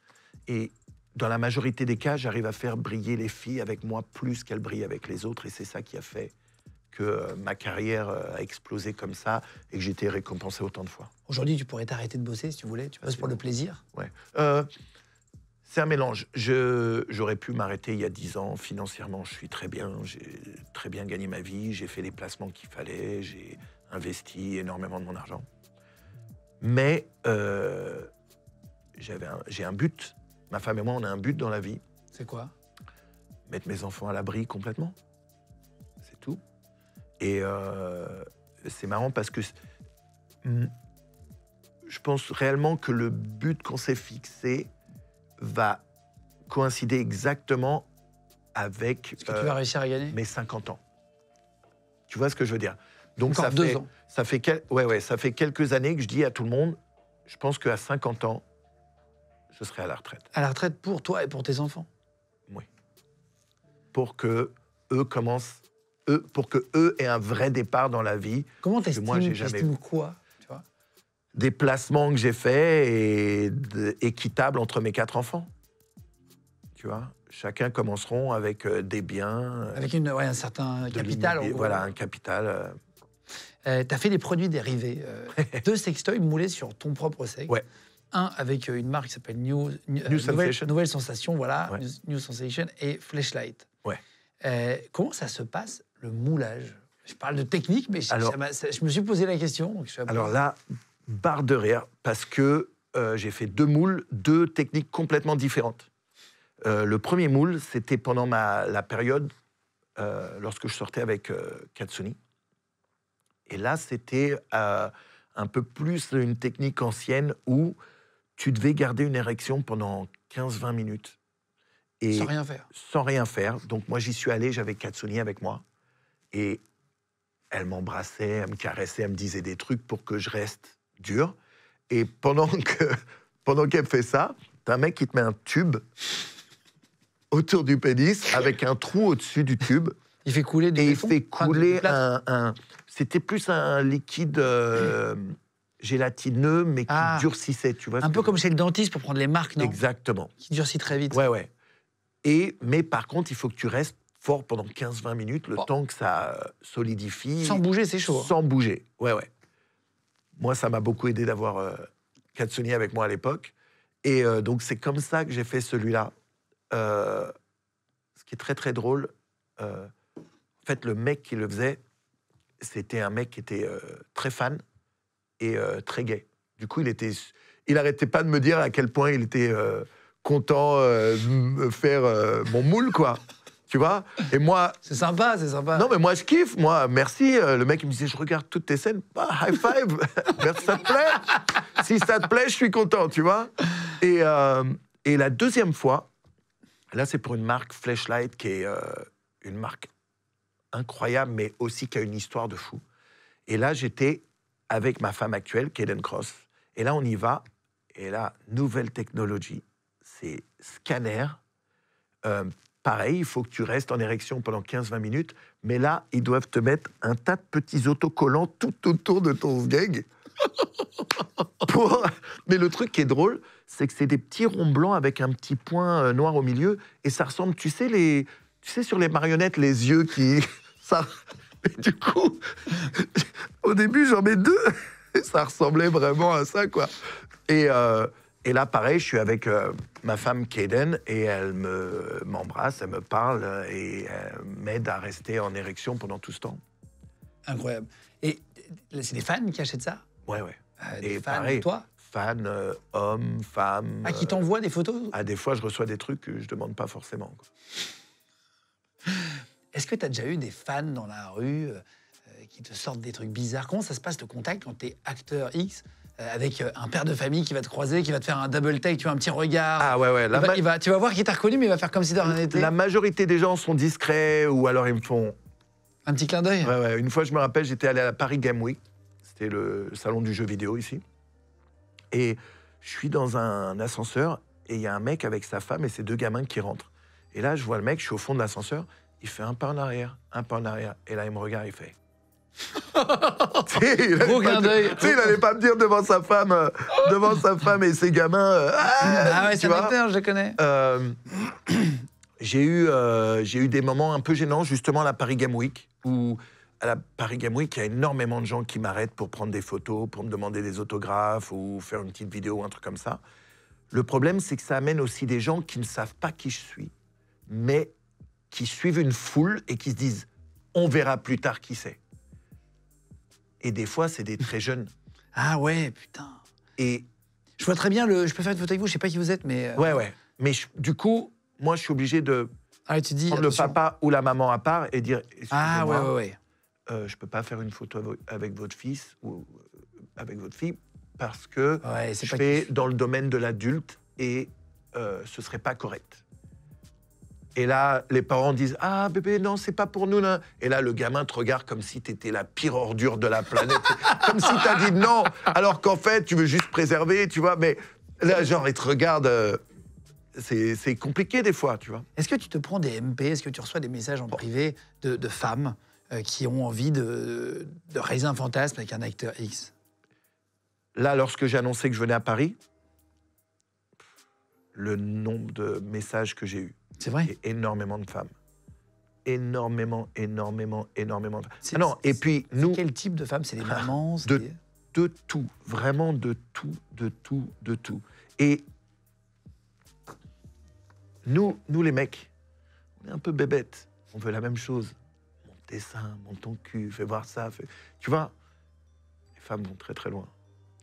B: Et dans la majorité des cas, j'arrive à faire briller les filles avec moi plus qu'elles brillent avec les autres. Et c'est ça qui a fait que ma carrière a explosé comme ça et que j'ai été récompensé autant de fois.
A: Aujourd'hui, tu pourrais t'arrêter de bosser si tu voulais. Tu bosses pour le plaisir.
B: Ouais. C'est un mélange. J'aurais pu m'arrêter il y a 10 ans. Financièrement, je suis très bien. J'ai très bien gagné ma vie. J'ai fait les placements qu'il fallait. J'ai investi énormément de mon argent. Mais j'ai un but. Ma femme et moi, on a un but dans la vie.
A: C'est quoi?
B: Mettre mes enfants à l'abri complètement. C'est tout. Et c'est marrant parce que je pense réellement que le but qu'on s'est fixé va coïncider exactement avec
A: ce que tu vas réussir à gagner.
B: Mes 50 ans. Tu vois ce que je veux dire? Donc
A: encore 2 ans.
B: Ça fait quelques années que je dis à tout le monde, je pense qu'à 50 ans, je serai à la retraite.
A: À la retraite pour toi et pour tes enfants?
B: Oui. Pour que eux aient un vrai départ dans la vie.
A: Comment t'estimes quoi, tu vois?
B: Des placements que j'ai faits et équitables entre mes 4 enfants. Tu vois, chacun commenceront avec des biens.
A: Avec un certain capital.
B: Voilà, un capital.
A: Tu as fait des produits dérivés. 2 sextoys moulés sur ton propre sexe.
B: Ouais.
A: Un avec une marque qui s'appelle Nouvelle Sensation, voilà,
B: Ouais.
A: New Sensation, et Fleshlight.
B: Ouais.
A: Comment ça se passe, le moulage? Je parle de technique, mais
B: Alors-
A: je me suis posé la question. Donc je suis un peu-
B: Alors là, barre de rire, parce que j'ai fait 2 moules, 2 techniques complètement différentes. Le premier moule, c'était pendant la période lorsque je sortais avec Katsuni. Et là, c'était un peu plus une technique ancienne où tu devais garder une érection pendant 15-20 minutes. Et
A: sans rien faire.
B: sans rien faire. Donc moi, j'y suis allé, j'avais Katsuni avec moi. Et elle m'embrassait, elle me caressait, elle me disait des trucs pour que je reste dur. Et pendant qu'elle fait ça, t'as un mec qui te met un tube autour du pénis avec un trou au-dessus du tube.
A: Il fait couler du
B: Et il
A: béton?
B: fait
A: Enfin, du
B: couler
A: plâtre.
B: C'était plus un liquide gélatineux, mais qui durcissait, tu vois.
A: Un peu comme chez le dentiste pour prendre les marques, non?
B: Exactement.
A: Qui durcit très vite.
B: Ouais. Mais par contre, il faut que tu restes fort pendant 15-20 minutes, le temps que ça solidifie.
A: Sans bouger, c'est chaud.
B: Sans bouger, ouais. Moi, ça m'a beaucoup aidé d'avoir Katsuni avec moi à l'époque. Et donc, c'est comme ça que j'ai fait celui-là. Ce qui est très, très drôle, en fait, le mec qui le faisait, c'était un mec qui était très fan et très gay. Du coup, il arrêtait pas de me dire à quel point il était content de me faire mon moule, quoi. Tu vois? Et moi...
A: C'est sympa.
B: Non, mais moi, je kiffe. Moi, merci. Le mec, il me disait, je regarde toutes tes scènes. Bah, high five. Merci, ça te plaît? Si ça te plaît, je suis content, tu vois? Et la deuxième fois, là, c'est pour une marque Fleshlight, qui est une marque incroyable, mais aussi qui a une histoire de fou. Et là, j'étais avec ma femme actuelle, Kaden Cross. Et là, on y va. Et là, nouvelle technologie. C'est scanner. Pareil, il faut que tu restes en érection pendant 15-20 minutes. Mais là, ils doivent te mettre un tas de petits autocollants tout autour de ton sgeg. Mais le truc qui est drôle, c'est que c'est des petits ronds blancs avec un petit point noir au milieu. Et ça ressemble, tu sais, sur les marionnettes, les yeux qui... ça... Mais du coup, au début, j'en mets 2. Et ça ressemblait vraiment à ça, quoi. Et là, pareil, je suis avec ma femme Kaden et elle m'embrasse, elle me parle et elle m'aide à rester en érection pendant tout ce temps.
A: Incroyable. Et c'est des fans qui achètent ça?
B: Ouais.
A: Des
B: Et
A: fans,
B: pareil,
A: toi?
B: fans, hommes, femmes.
A: Ah, qui t'envoient des photos?
B: Des fois, je reçois des trucs que je demande pas forcément, quoi.
A: Est-ce que tu as déjà eu des fans dans la rue qui te sortent des trucs bizarres? Comment ça se passe, le contact, quand tu es acteur X avec un père de famille qui va te croiser, qui va te faire un double take, tu vois, un petit regard?
B: Ah ouais.
A: Tu vas voir qu'il t'a reconnu, mais il va faire comme si de rien n'était.
B: La majorité des gens sont discrets ou alors ils me font...
A: Un petit clin d'œil?
B: Ouais. Une fois, je me rappelle, j'étais allé à la Paris Game Week. C'était le salon du jeu vidéo ici. Et je suis dans un ascenseur et il y a un mec avec sa femme et ses 2 gamins qui rentrent. Et là, je vois le mec, je suis au fond de l'ascenseur, il fait un pas en arrière. Et là, il me regarde, il fait...
A: Gros clin d'œil.
B: Il n'allait pas me dire devant sa femme et ses gamins...
A: Ah ouais,
B: tu
A: c'est
B: vois.
A: un acteur, je connais.
B: J'ai eu des moments un peu gênants, justement, à la Paris Game Week, où à la Paris Game Week, il y a énormément de gens qui m'arrêtent pour prendre des photos, pour me demander des autographes ou faire une petite vidéo ou un truc comme ça. Le problème, c'est que ça amène aussi des gens qui ne savent pas qui je suis, mais qui suivent une foule et qui se disent « on verra plus tard qui c'est ». Et des fois, c'est des très jeunes.
A: Ah ouais, putain.
B: Et
A: je vois très bien je peux faire une photo avec vous, je sais pas qui vous êtes, mais...
B: Ouais. Mais du coup, moi, je suis obligé de
A: tu dis,
B: prendre le papa ou la maman à part et dire «
A: ah ouais.
B: Je peux pas faire une photo avec votre fils ou avec votre fille parce que je fais dans le domaine de l'adulte et ce serait pas correct. » Et là, les parents disent « Ah, bébé, non, c'est pas pour nous. Là. » Et là, le gamin te regarde comme si t'étais la pire ordure de la planète. Comme si t'as dit non, alors qu'en fait, tu veux juste préserver, tu vois. Mais là, genre, il te regarde... c'est compliqué des fois, tu vois.
A: Est-ce que tu te prends des MP? Est-ce que tu reçois des messages en privé de femmes qui ont envie de réaliser un fantasme avec un acteur X?
B: Là, lorsque j'ai annoncé que je venais à Paris, le nombre de messages que j'ai eus.
A: C'est vrai?
B: Et énormément de femmes. Énormément de femmes. Ah non, et puis nous...
A: Quel type de femmes? C'est des mamans?
B: de tout, vraiment de tout, de tout, de tout. Et nous les mecs, on est un peu bébêtes. On veut la même chose. Monte tes seins, monte ton cul, fais voir ça. Tu vois, les femmes vont très très loin.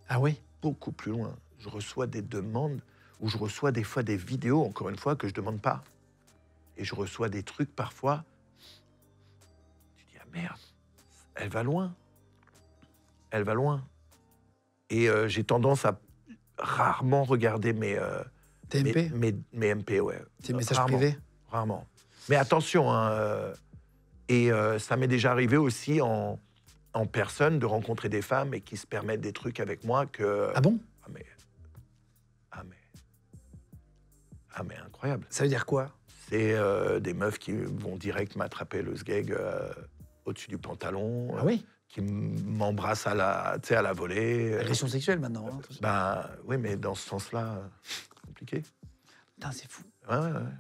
A: Ah oui?
B: Beaucoup plus loin. Je reçois des demandes où je reçois des fois des vidéos, encore une fois, que je demande pas. Et je reçois des trucs parfois. Tu dis, ah merde, elle va loin. Elle va loin. Et j'ai tendance à rarement regarder mes
A: TMP?
B: mes MP, ouais.
A: Tes messages
B: Rarement,
A: privés?
B: rarement. Mais attention, hein, et ça m'est déjà arrivé aussi en personne de rencontrer des femmes et qui se permettent des trucs avec moi que...
A: Ah bon?
B: Ah mais incroyable.
A: Ça veut dire quoi?
B: C'est des meufs qui vont direct m'attraper le sgeg au-dessus du pantalon.
A: Ah oui?
B: Qui m'embrassent à la volée.
A: Agression sexuelle maintenant. Hein, tout ça.
B: Ben oui, mais dans ce sens-là, compliqué.
A: Putain, c'est fou.
B: Ouais.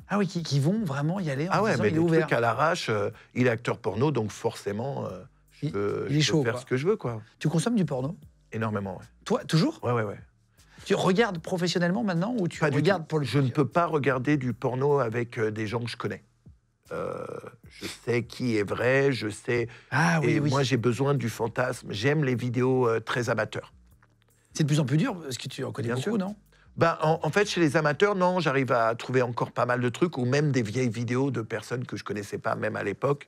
A: Ah oui, qui vont vraiment y aller en
B: Ah ouais,
A: disant,
B: mais
A: il est
B: des
A: ouvert.
B: trucs à l'arrache. Il est acteur porno, donc forcément, je peux
A: chaud,
B: faire
A: quoi.
B: ce que je veux, quoi.
A: Tu consommes du porno?
B: Énormément, ouais.
A: Toi, toujours?
B: Ouais.
A: Tu regardes professionnellement maintenant ou tu
B: Pas du
A: regardes
B: tout.
A: pour le
B: Je ne
A: plaisir?
B: peux pas regarder du porno avec des gens que je connais. Je sais qui est vrai, je sais...
A: Ah oui,
B: et
A: oui.
B: moi, j'ai besoin du fantasme. J'aime les vidéos très amateurs.
A: C'est de plus en plus dur parce que tu en connais
B: Bien
A: beaucoup,
B: sûr.
A: non?
B: Ben, en fait, chez les amateurs, non, j'arrive à trouver encore pas mal de trucs, ou même des vieilles vidéos de personnes que je connaissais pas, même à l'époque,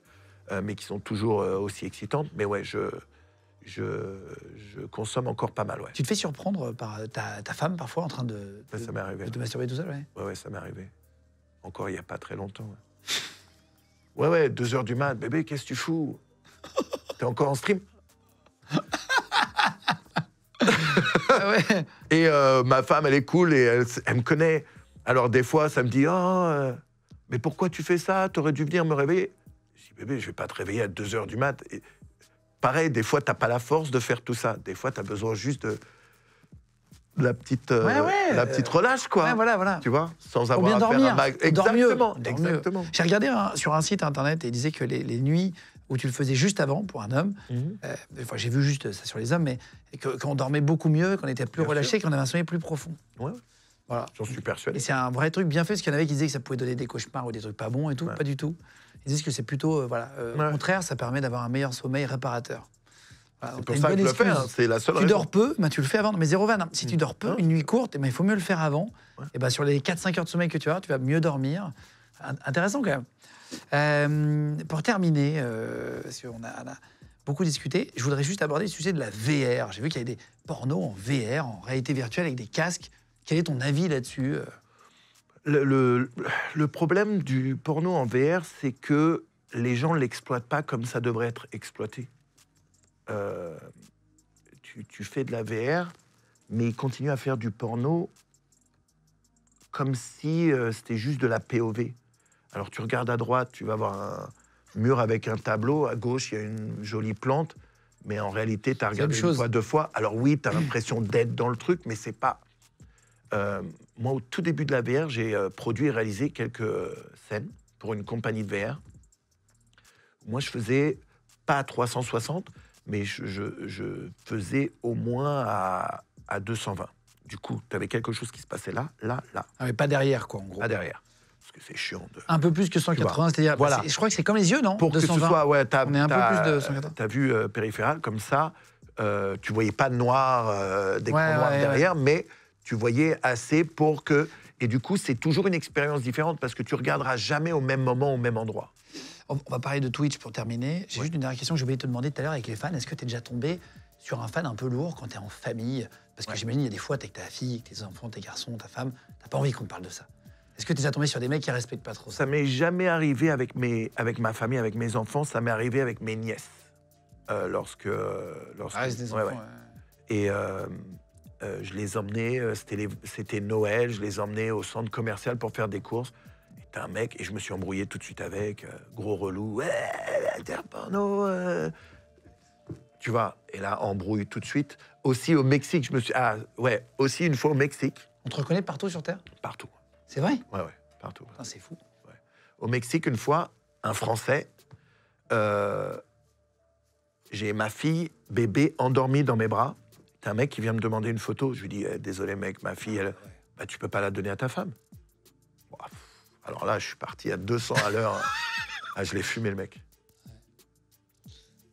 B: mais qui sont toujours aussi excitantes. Mais ouais, je consomme encore pas mal, ouais.
A: Tu te fais surprendre par ta femme parfois en train de
B: Ça m'est arrivé.
A: de te masturber tout seul, ouais?
B: Ouais, ça m'est arrivé. Encore il n'y a pas très longtemps. Ouais, 2h du mat. Bébé, qu'est-ce que tu fous? T'es encore en stream?
A: Ah ouais.
B: Et ma femme, elle est cool et elle me connaît. Alors des fois, ça me dit, mais pourquoi tu fais ça? T'aurais dû venir me réveiller. Je dis, bébé, je vais pas te réveiller à 2h du mat. Et pareil, des fois, t'as pas la force de faire tout ça. Des fois, t'as besoin juste de la petite relâche, quoi.
A: Ouais, voilà.
B: Tu vois, sans
A: Pour
B: avoir
A: bien
B: à faire
A: dormir.
B: un mag.
A: On dort mieux.
B: Exactement,
A: On dort mieux.
B: exactement.
A: J'ai regardé sur un site internet et il disait que les nuits où tu le faisais juste avant pour un homme, enfin, j'ai vu juste ça sur les hommes, mais qu'on dormait beaucoup mieux, qu'on était plus
B: Bien
A: relâché, qu'on avait un sommeil plus profond.
B: Ouais,
A: Voilà.
B: j'en suis
A: Et
B: persuadé.
A: c'est un vrai truc bien fait, parce qu'il y en avait qui disaient que ça pouvait donner des cauchemars ou des trucs pas bons et tout,
B: Ouais.
A: pas du tout. Ils disent que c'est plutôt, au contraire, ça permet d'avoir un meilleur sommeil réparateur. Voilà,
B: C'est
A: donc
B: pour
A: t'as
B: ça
A: une
B: que je
A: bonne
B: le fais,
A: excuse.
B: hein, c'est la seule
A: Tu
B: raison.
A: dors peu, tu le fais avant. Mais zéro vanne. Hein. Si tu dors peu,
B: Hein?
A: une nuit courte, il faut mieux le faire avant.
B: Ouais.
A: Et ben, sur les 4-5 heures de sommeil que tu as, tu vas mieux dormir. Intéressant quand même. Pour terminer, parce qu'on a beaucoup discuté, je voudrais juste aborder le sujet de la VR. J'ai vu qu'il y avait des pornos en VR, en réalité virtuelle, avec des casques. Quel est ton avis là-dessus?
B: Le problème du porno en VR, c'est que les gens ne l'exploitent pas comme ça devrait être exploité. Tu fais de la VR, mais ils continuent à faire du porno comme si c'était juste de la POV. Alors tu regardes à droite, tu vas voir un mur avec un tableau, à gauche il y a une jolie plante, mais en réalité tu as regardé
A: même
B: une
A: chose.
B: fois, 2 fois. Alors oui, tu as l'impression d'être dans le truc, mais c'est pas... moi, au tout début de la VR, j'ai produit et réalisé quelques scènes pour une compagnie de VR. Moi, je faisais pas à 360, mais je faisais au moins à 220. Du coup, tu avais quelque chose qui se passait là.
A: Ah, mais pas derrière, quoi, en gros.
B: Pas derrière. Parce que c'est chiant.
A: Un peu plus que 180, c'est-à-dire...
B: Voilà.
A: Je crois que c'est comme les yeux, non?
B: Pour que
A: 220.
B: ce soit... Ouais,
A: On est un peu plus de 180.
B: T'as vu périphéral, comme ça, tu voyais pas de noir, d'écran noir derrière, mais tu voyais assez pour que... Et du coup, c'est toujours une expérience différente parce que tu regarderas jamais au même moment, au même endroit.
A: On va parler de Twitch pour terminer. J'ai juste une dernière question que j'ai oublié de te demander tout à l'heure avec les fans. Est-ce que tu es déjà tombé sur un fan un peu lourd quand tu es en famille? Parce que j'imagine, il y a des fois, tu es avec ta fille, avec tes enfants, tes garçons, ta femme. Tu pas envie qu'on te parle de ça. Est-ce que tu es déjà tombé sur des mecs qui respectent pas trop ça?
B: Ça m'est jamais arrivé avec ma famille, avec mes enfants. Ça m'est arrivé avec mes nièces. Lorsque
A: Ah, c'est des enfants, ouais.
B: Et je les emmenais, c'était Noël, je les emmenais au centre commercial pour faire des courses. Et t'as un mec, et je me suis embrouillé tout de suite avec, gros relou, ouais, porno, tu vois, et là, embrouille tout de suite. Aussi au Mexique, aussi une fois au Mexique.
A: On te reconnaît partout sur Terre?
B: Partout.
A: C'est vrai?
B: Ouais, partout.
A: Putain, c'est fou.
B: Ouais. Au Mexique, une fois, un Français, j'ai ma fille, bébé, endormie dans mes bras, T'as un mec qui vient me demander une photo. Je lui dis, désolé mec, ma fille, elle, bah, tu peux pas la donner à ta femme. Bon, alors là, je suis parti à 200 à l'heure. Ah, je l'ai fumé, le mec.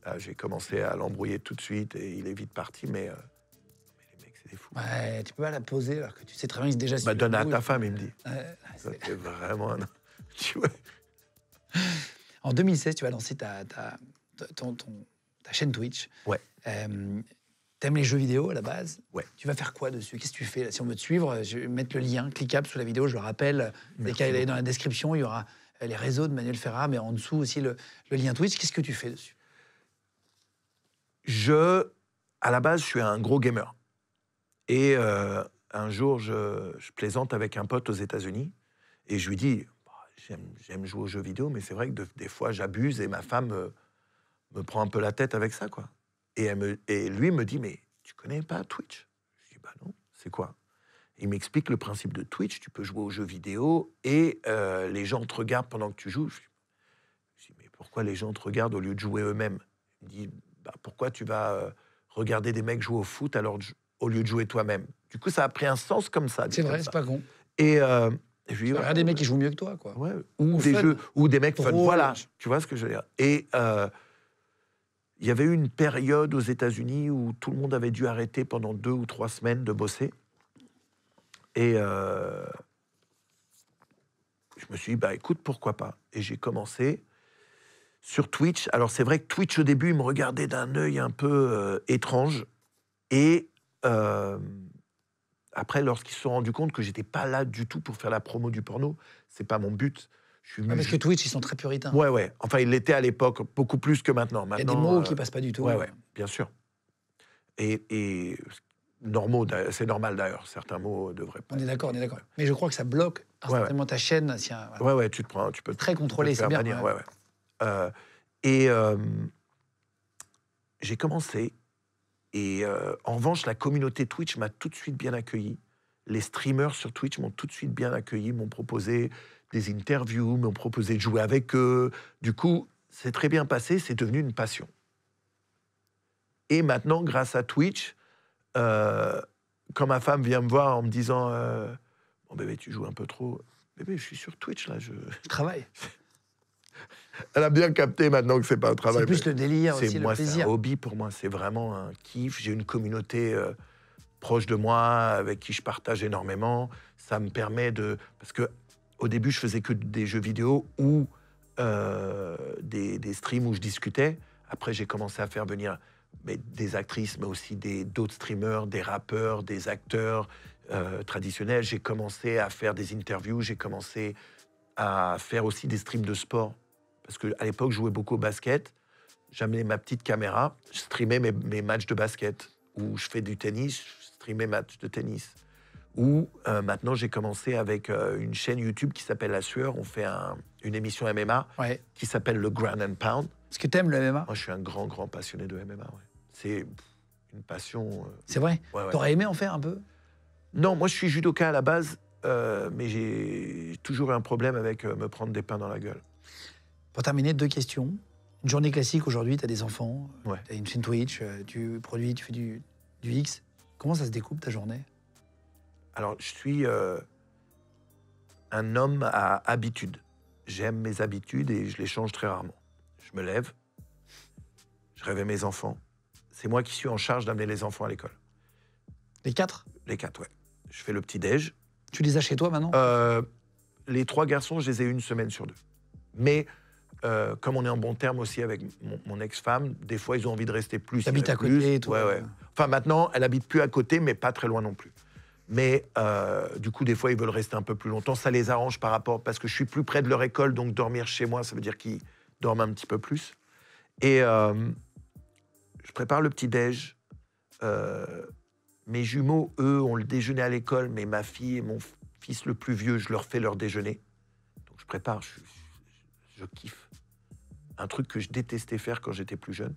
B: Là, j'ai commencé à l'embrouiller tout de suite et il est vite parti, mais les mecs, c'est des fous.
A: Ouais, tu peux pas la poser alors que tu sais très bien que c'est déjà...
B: Bah, donne à ta femme, il me dit.
A: C'est-
B: C'est vraiment un... Tu vois.
A: En 2016, tu as lancé ta chaîne Twitch.
B: Ouais.
A: T'aimes les jeux vidéo à la base?
B: Ouais.
A: Tu vas faire quoi dessus? Qu'est-ce que tu fais là? Si on veut te suivre, je vais mettre le lien cliquable sous la vidéo, je le rappelle. Dès qu'elle est dans la description, il y aura les réseaux de Manuel Ferrara, mais en dessous aussi le lien Twitch. Qu'est-ce que tu fais dessus?
B: À la base, je suis un gros gamer. Et un jour, je plaisante avec un pote aux États-Unis et je lui dis, bah, j'aime jouer aux jeux vidéo, mais c'est vrai que des fois, j'abuse et ma femme me prend un peu la tête avec ça, quoi. Et lui me dit, mais tu connais pas Twitch? Je dis, bah non, c'est quoi? Il m'explique le principe de Twitch, tu peux jouer aux jeux vidéo et les gens te regardent pendant que tu joues. Je dis, mais pourquoi les gens te regardent au lieu de jouer eux-mêmes? Il me dit, bah, pourquoi tu vas regarder des mecs jouer au foot au lieu de jouer toi-même? Du coup, ça a pris un sens comme ça.
A: C'est vrai, c'est pas con.
B: Et je lui dis,
A: regarde des mecs qui jouent mieux que toi, quoi.
B: Ouais, ou des jeux, ou des mecs fun. Voilà, tu vois ce que je veux dire. Et il y avait eu une période aux États-Unis où tout le monde avait dû arrêter pendant 2 ou 3 semaines de bosser. Et je me suis dit, bah écoute, pourquoi pas? Et j'ai commencé sur Twitch. Alors c'est vrai que Twitch au début, il me regardait d'un œil un peu étrange. Et après, lorsqu'ils se sont rendus compte que j'étais pas là du tout pour faire la promo du porno, c'est pas mon but.
A: Parce que Twitch, ils sont très puritains.
B: Ouais. Enfin, ils l'étaient à l'époque, beaucoup plus que maintenant.
A: Il y a des mots qui passent pas du tout.
B: Ouais, bien sûr. Et normaux, c'est normal d'ailleurs. Certains mots devraient pas.
A: On est d'accord. Mais je crois que ça bloque instantanément ta chaîne. Si
B: Ouais, tu peux.
A: Très contrôlé, c'est bien.
B: Et j'ai commencé. Et en revanche, la communauté Twitch m'a tout de suite bien accueilli. Les streamers sur Twitch m'ont tout de suite bien accueilli, m'ont proposé des interviews, m'ont proposé de jouer avec eux. Du coup, c'est très bien passé, c'est devenu une passion. Et maintenant, grâce à Twitch, quand ma femme vient me voir en me disant « Bon bébé, tu joues un peu trop. » « Bébé, je suis sur Twitch, là. Je
A: travaille. »
B: Elle a bien capté maintenant que c'est pas un travail.
A: C'est plus le délire aussi, le plaisir.
B: C'est un hobby pour moi, c'est vraiment un kiff. J'ai une communauté proche de moi, avec qui je partage énormément. Ça me permet de... Parce que au début, je faisais que des jeux vidéo ou des streams où je discutais. Après, j'ai commencé à faire venir des actrices, mais aussi d'autres streamers, des rappeurs, des acteurs traditionnels. J'ai commencé à faire des interviews, j'ai commencé à faire aussi des streams de sport. Parce qu'à l'époque, je jouais beaucoup au basket. J'amenais ma petite caméra, je streamais mes matchs de basket. Ou je fais du tennis, je streamais mes matchs de tennis. Ou maintenant, j'ai commencé avec une chaîne YouTube qui s'appelle La Sueur. On fait une émission MMA qui s'appelle le Ground and Pound.
A: Est-ce que t'aimes le MMA?
B: Moi, je suis un grand passionné de MMA. Ouais. C'est une passion...
A: C'est vrai? T'aurais aimé en faire un peu?
B: Non, moi, je suis judoka à la base, mais j'ai toujours eu un problème avec me prendre des pains dans la gueule.
A: Pour terminer, 2 questions. Une journée classique aujourd'hui, tu as des enfants, tu as une chaîne Twitch, tu produis, tu fais du X. Comment ça se découpe ta journée?
B: Alors, je suis un homme à habitude. J'aime mes habitudes et je les change très rarement. Je me lève, je réveille mes enfants. C'est moi qui suis en charge d'amener les enfants à l'école.
A: Les 4?
B: Les 4, ouais. Je fais le petit-déj.
A: Tu les as chez toi maintenant?
B: Les 3 garçons, je les ai une semaine sur 2. Mais... comme on est en bon terme aussi avec mon ex-femme, des fois, ils ont envie de rester plus.
A: T'habites à côté, toi?
B: Ouais. Enfin, maintenant, elle habite plus à côté, mais pas très loin non plus. Mais du coup, des fois, ils veulent rester un peu plus longtemps. Ça les arrange par rapport... Parce que je suis plus près de leur école, donc dormir chez moi, ça veut dire qu'ils dorment un petit peu plus. Et je prépare le petit-déj. Mes jumeaux, eux, ont le déjeuner à l'école, mais ma fille et mon fils le plus vieux, je leur fais leur déjeuner. Donc, je prépare, je kiffe. Un truc que je détestais faire quand j'étais plus jeune.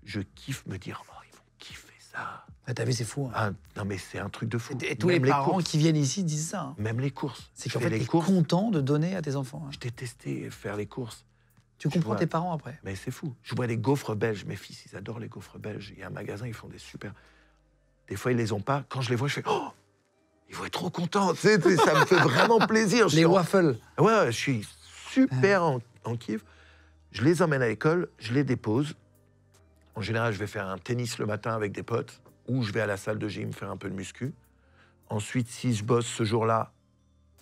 B: Je kiffe me dire, oh, ils vont kiffer ça.
A: Ah, t'as vu, c'est fou. Hein.
B: Non, mais c'est un truc de fou.
A: Et tous les parents qui viennent ici disent ça. Hein.
B: Même les courses.
A: C'est qu'en fait, t'es content de donner à tes enfants. Hein.
B: Je détestais faire les courses.
A: Tu comprends tes parents après.
B: Mais c'est fou. Je vois des gaufres belges. Mes fils, ils adorent les gaufres belges. Il y a un magasin, ils font des super... Des fois, ils les ont pas. Quand je les vois, je fais « Oh, ils vont être trop contents !» Ça me fait vraiment plaisir.
A: Les waffles.
B: Ouais, je suis super en kiff. Je les emmène à l'école, je les dépose. En général, je vais faire un tennis le matin avec des potes ou je vais à la salle de gym faire un peu de muscu. Ensuite, si je bosse ce jour-là,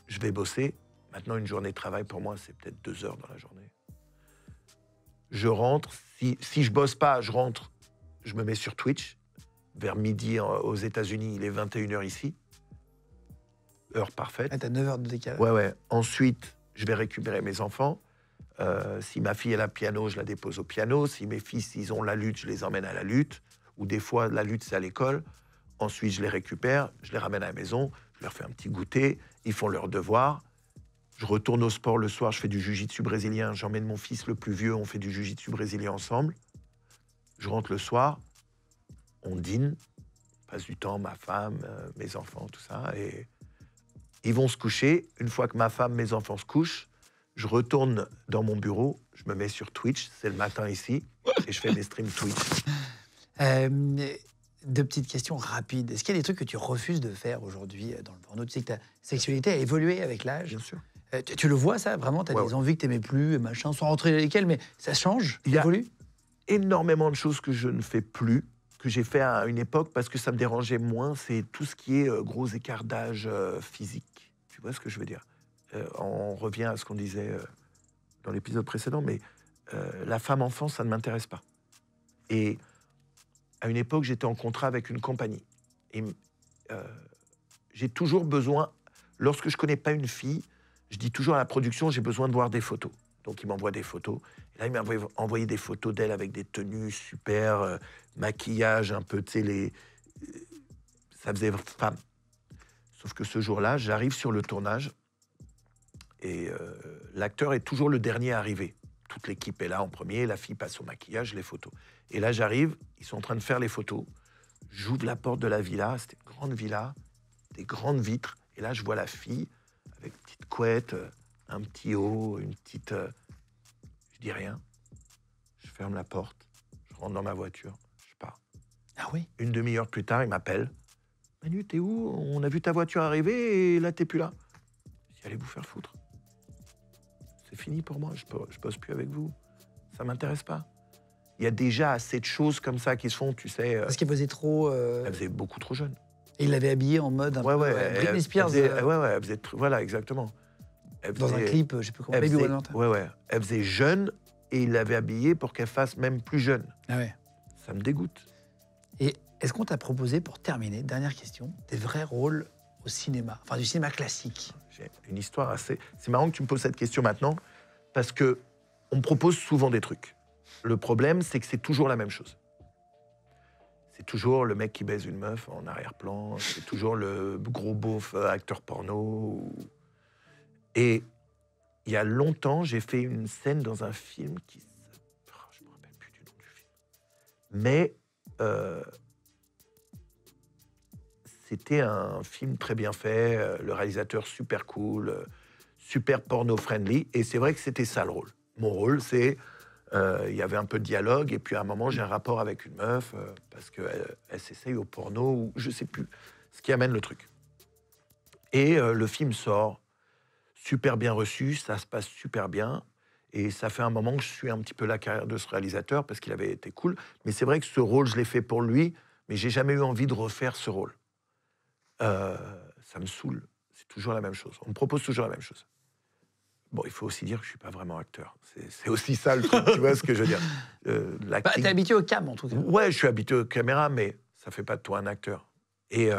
B: je vais bosser. Maintenant, une journée de travail, pour moi, c'est peut-être 2 heures dans la journée. Je rentre. Si je bosse pas, je rentre, je me mets sur Twitch. Vers midi aux États-Unis, il est 21h ici. Heure parfaite.
A: Ah, t'as 9 heures de décalage.
B: Ouais. Ensuite, je vais récupérer mes enfants. Si ma fille elle a le piano, je la dépose au piano. Si mes fils ils ont la lutte, je les emmène à la lutte. Ou des fois, la lutte, c'est à l'école. Ensuite, je les récupère, je les ramène à la maison, je leur fais un petit goûter, ils font leurs devoirs. Je retourne au sport le soir, je fais du jiu-jitsu brésilien. J'emmène mon fils le plus vieux, on fait du jiu-jitsu brésilien ensemble. Je rentre le soir, on dîne, on passe du temps, ma femme, mes enfants, tout ça. Et ils vont se coucher. Une fois que ma femme, mes enfants se couchent, je retourne dans mon bureau, je me mets sur Twitch, c'est le matin ici, et je fais mes streams Twitch.
A: 2 petites questions rapides. Est-ce qu'il y a des trucs que tu refuses de faire aujourd'hui dans le porno? Tu sais que ta sexualité a évolué avec l'âge.
B: Bien sûr.
A: Tu le vois, ça? Vraiment, tu as des envies que tu n'aimais plus, machin, sans rentrer dans lesquelles, mais ça change,
B: Il y a
A: évolue?
B: énormément de choses que je ne fais plus, que j'ai fait à une époque parce que ça me dérangeait moins. C'est tout ce qui est gros écart d'âge physique. Tu vois ce que je veux dire? On revient à ce qu'on disait dans l'épisode précédent, mais la femme-enfant, ça ne m'intéresse pas. Et à une époque, j'étais en contrat avec une compagnie. Et j'ai toujours besoin, lorsque je ne connais pas une fille, je dis toujours à la production, j'ai besoin de voir des photos. Donc, il m'envoie des photos. Et là, il m'a envoyé des photos d'elle avec des tenues super, maquillage un peu, tu sais, ça faisait femme. Sauf que ce jour-là, j'arrive sur le tournage et l'acteur est toujours le dernier arrivé. Toute l'équipe est là en premier, la fille passe au maquillage, les photos. Et là, j'arrive, ils sont en train de faire les photos. J'ouvre la porte de la villa, c'était une grande villa, des grandes vitres. Et là, je vois la fille avec une petite couette, un petit haut, une petite... Je dis rien. Je ferme la porte, je rentre dans ma voiture, je pars.
A: Ah oui?
B: Une demi-heure plus tard, il m'appelle. « Manu, t'es où? On a vu ta voiture arriver et là, t'es plus là. » Je dis « Allez vous faire foutre. C'est fini pour moi, je bosse plus avec vous. Ça m'intéresse pas. » Il y a déjà assez de choses comme ça qui se font, tu sais.
A: Parce qu'elle faisait trop...
B: Elle faisait beaucoup trop jeune.
A: Et il l'avait habillée en mode un peu Britney Spears.
B: Elle faisait... Voilà, exactement.
A: Dans un clip, je sais plus comment, Baby One More Time.
B: Ouais. Elle faisait jeune et il l'avait habillée pour qu'elle fasse même plus jeune.
A: Ah ouais.
B: Ça me dégoûte.
A: Et est-ce qu'on t'a proposé, pour terminer, dernière question, des vrais rôles au cinéma? Enfin, du cinéma classique.
B: J'ai une histoire assez... C'est marrant que tu me poses cette question maintenant, parce que on me propose souvent des trucs. Le problème, c'est que c'est toujours la même chose. C'est toujours le mec qui baise une meuf en arrière-plan, c'est toujours le gros beauf acteur porno. Et il y a longtemps, j'ai fait une scène dans un film qui... je ne me rappelle plus du nom du film. Mais c'était un film très bien fait, le réalisateur super cool, super porno-friendly. Et c'est vrai que c'était ça le rôle. Mon rôle, c'est... il y avait un peu de dialogue, et puis à un moment, j'ai un rapport avec une meuf, parce qu'elle s'essaye au porno, ou je sais plus, ce qui amène le truc. Et le film sort, super bien reçu, ça se passe super bien, et ça fait un moment que je suis un petit peu la carrière de ce réalisateur, parce qu'il avait été cool, mais c'est vrai que ce rôle, je l'ai fait pour lui, mais j'ai jamais eu envie de refaire ce rôle. Ça me saoule, c'est toujours la même chose, on me propose toujours la même chose. Bon, il faut aussi dire que je ne suis pas vraiment acteur. C'est aussi ça le truc, tu vois ce que je veux dire.
A: T'es habitué au cam, en tout cas.
B: Ouais, je suis habitué aux caméras, mais ça ne fait pas de toi un acteur. Et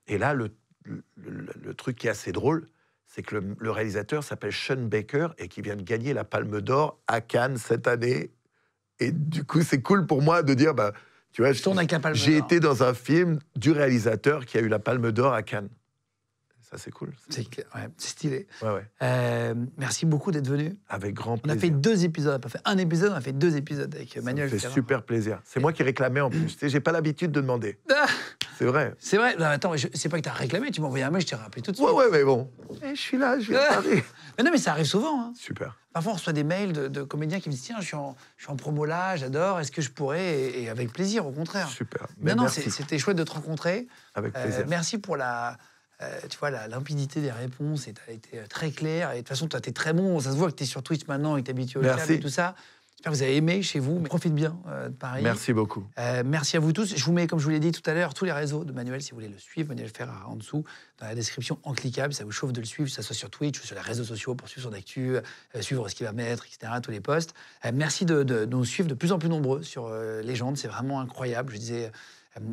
B: là, le truc qui est assez drôle, c'est que le réalisateur s'appelle Sean Baker et qui vient de gagner la Palme d'Or à Cannes cette année. Et du coup, c'est cool pour moi de dire, bah, tu vois, j'ai été dans un film du réalisateur qui a eu la Palme d'Or à Cannes. Ça, c'est cool.
A: C'est stylé.
B: Ouais.
A: Merci beaucoup d'être venu.
B: Avec grand plaisir.
A: On a fait 2 épisodes. On n'a pas fait un épisode, on a fait 2 épisodes avec Manuel Ferrara.
B: Ça fait super plaisir. C'est moi qui réclamais en plus. Tu sais, j'ai pas l'habitude de demander. C'est vrai.
A: C'est vrai. Non, attends, c'est pas que tu as réclamé. Tu m'as envoyé un mail, je t'ai rappelé tout de suite.
B: Ouais, mais bon. Je suis là, je viens de parler.
A: Mais non, mais ça arrive souvent. Hein.
B: Super.
A: Parfois, on reçoit des mails de comédiens qui me disent « Tiens, je suis en promo là, j'adore, est-ce que je pourrais » et avec plaisir, au contraire.
B: Super.
A: Non,
B: Merci.
A: c'était chouette de te rencontrer.
B: Avec plaisir.
A: Merci pour la limpidité des réponses. Et tu as été très clair. Et de toute façon, toi, tu es très bon. Ça se voit que tu es sur Twitch maintenant et que tu es habitué au chat et tout ça. J'espère que vous avez aimé chez vous. Profite bien de Paris.
B: Merci beaucoup.
A: Merci à vous tous. Je vous mets, comme je vous l'ai dit tout à l'heure, tous les réseaux de Manuel, si vous voulez le suivre. Manuel Ferrara en dessous, dans la description en cliquable. Ça vous chauffe de le suivre, que ce soit sur Twitch ou sur les réseaux sociaux pour suivre son actu, suivre ce qu'il va mettre, etc., tous les posts. Merci de nous suivre de plus en plus nombreux sur Légende. C'est vraiment incroyable. Je disais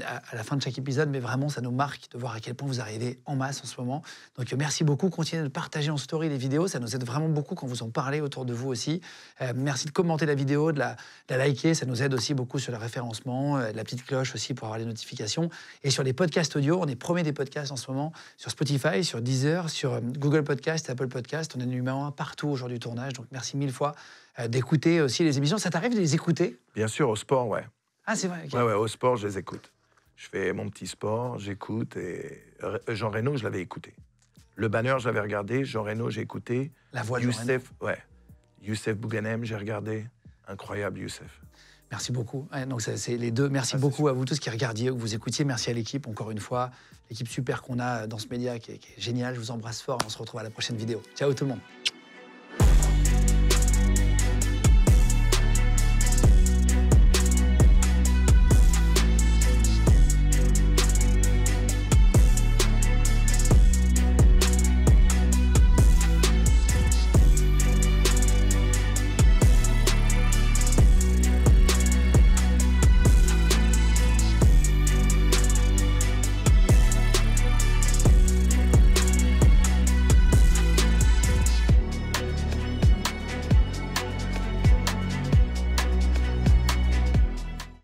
A: à la fin de chaque épisode, mais vraiment, ça nous marque de voir à quel point vous arrivez en masse en ce moment. Donc, merci beaucoup. Continuez de partager en story les vidéos. Ça nous aide vraiment beaucoup quand vous en parlez autour de vous aussi. Merci de commenter la vidéo, de la liker. Ça nous aide aussi beaucoup sur le référencement, de la petite cloche aussi pour avoir les notifications. Et sur les podcasts audio, on est premier des podcasts en ce moment sur Spotify, sur Deezer, sur Google Podcast, Apple Podcast. On est numéro 1 partout au jour du tournage. Donc, merci mille fois d'écouter aussi les émissions. Ça t'arrive de les écouter?
B: Bien sûr, au sport, ouais.
A: Ah, c'est vrai. Okay.
B: Ouais, au sport, je les écoute. Je fais mon petit sport, j'écoute. Et Jean Reno, je l'avais écouté. Le banner, je l'avais regardé. Jean Reno, j'ai écouté.
A: La voix de
B: Youssef, ouais. Youssef Bouganem, j'ai regardé. Incroyable, Youssef.
A: Merci beaucoup. Ouais, donc, c'est les deux. Merci beaucoup à vous tous qui regardiez, que vous écoutiez. Merci à l'équipe, encore une fois. L'équipe super qu'on a dans ce média qui est géniale. Je vous embrasse fort et on se retrouve à la prochaine vidéo. Ciao tout le monde.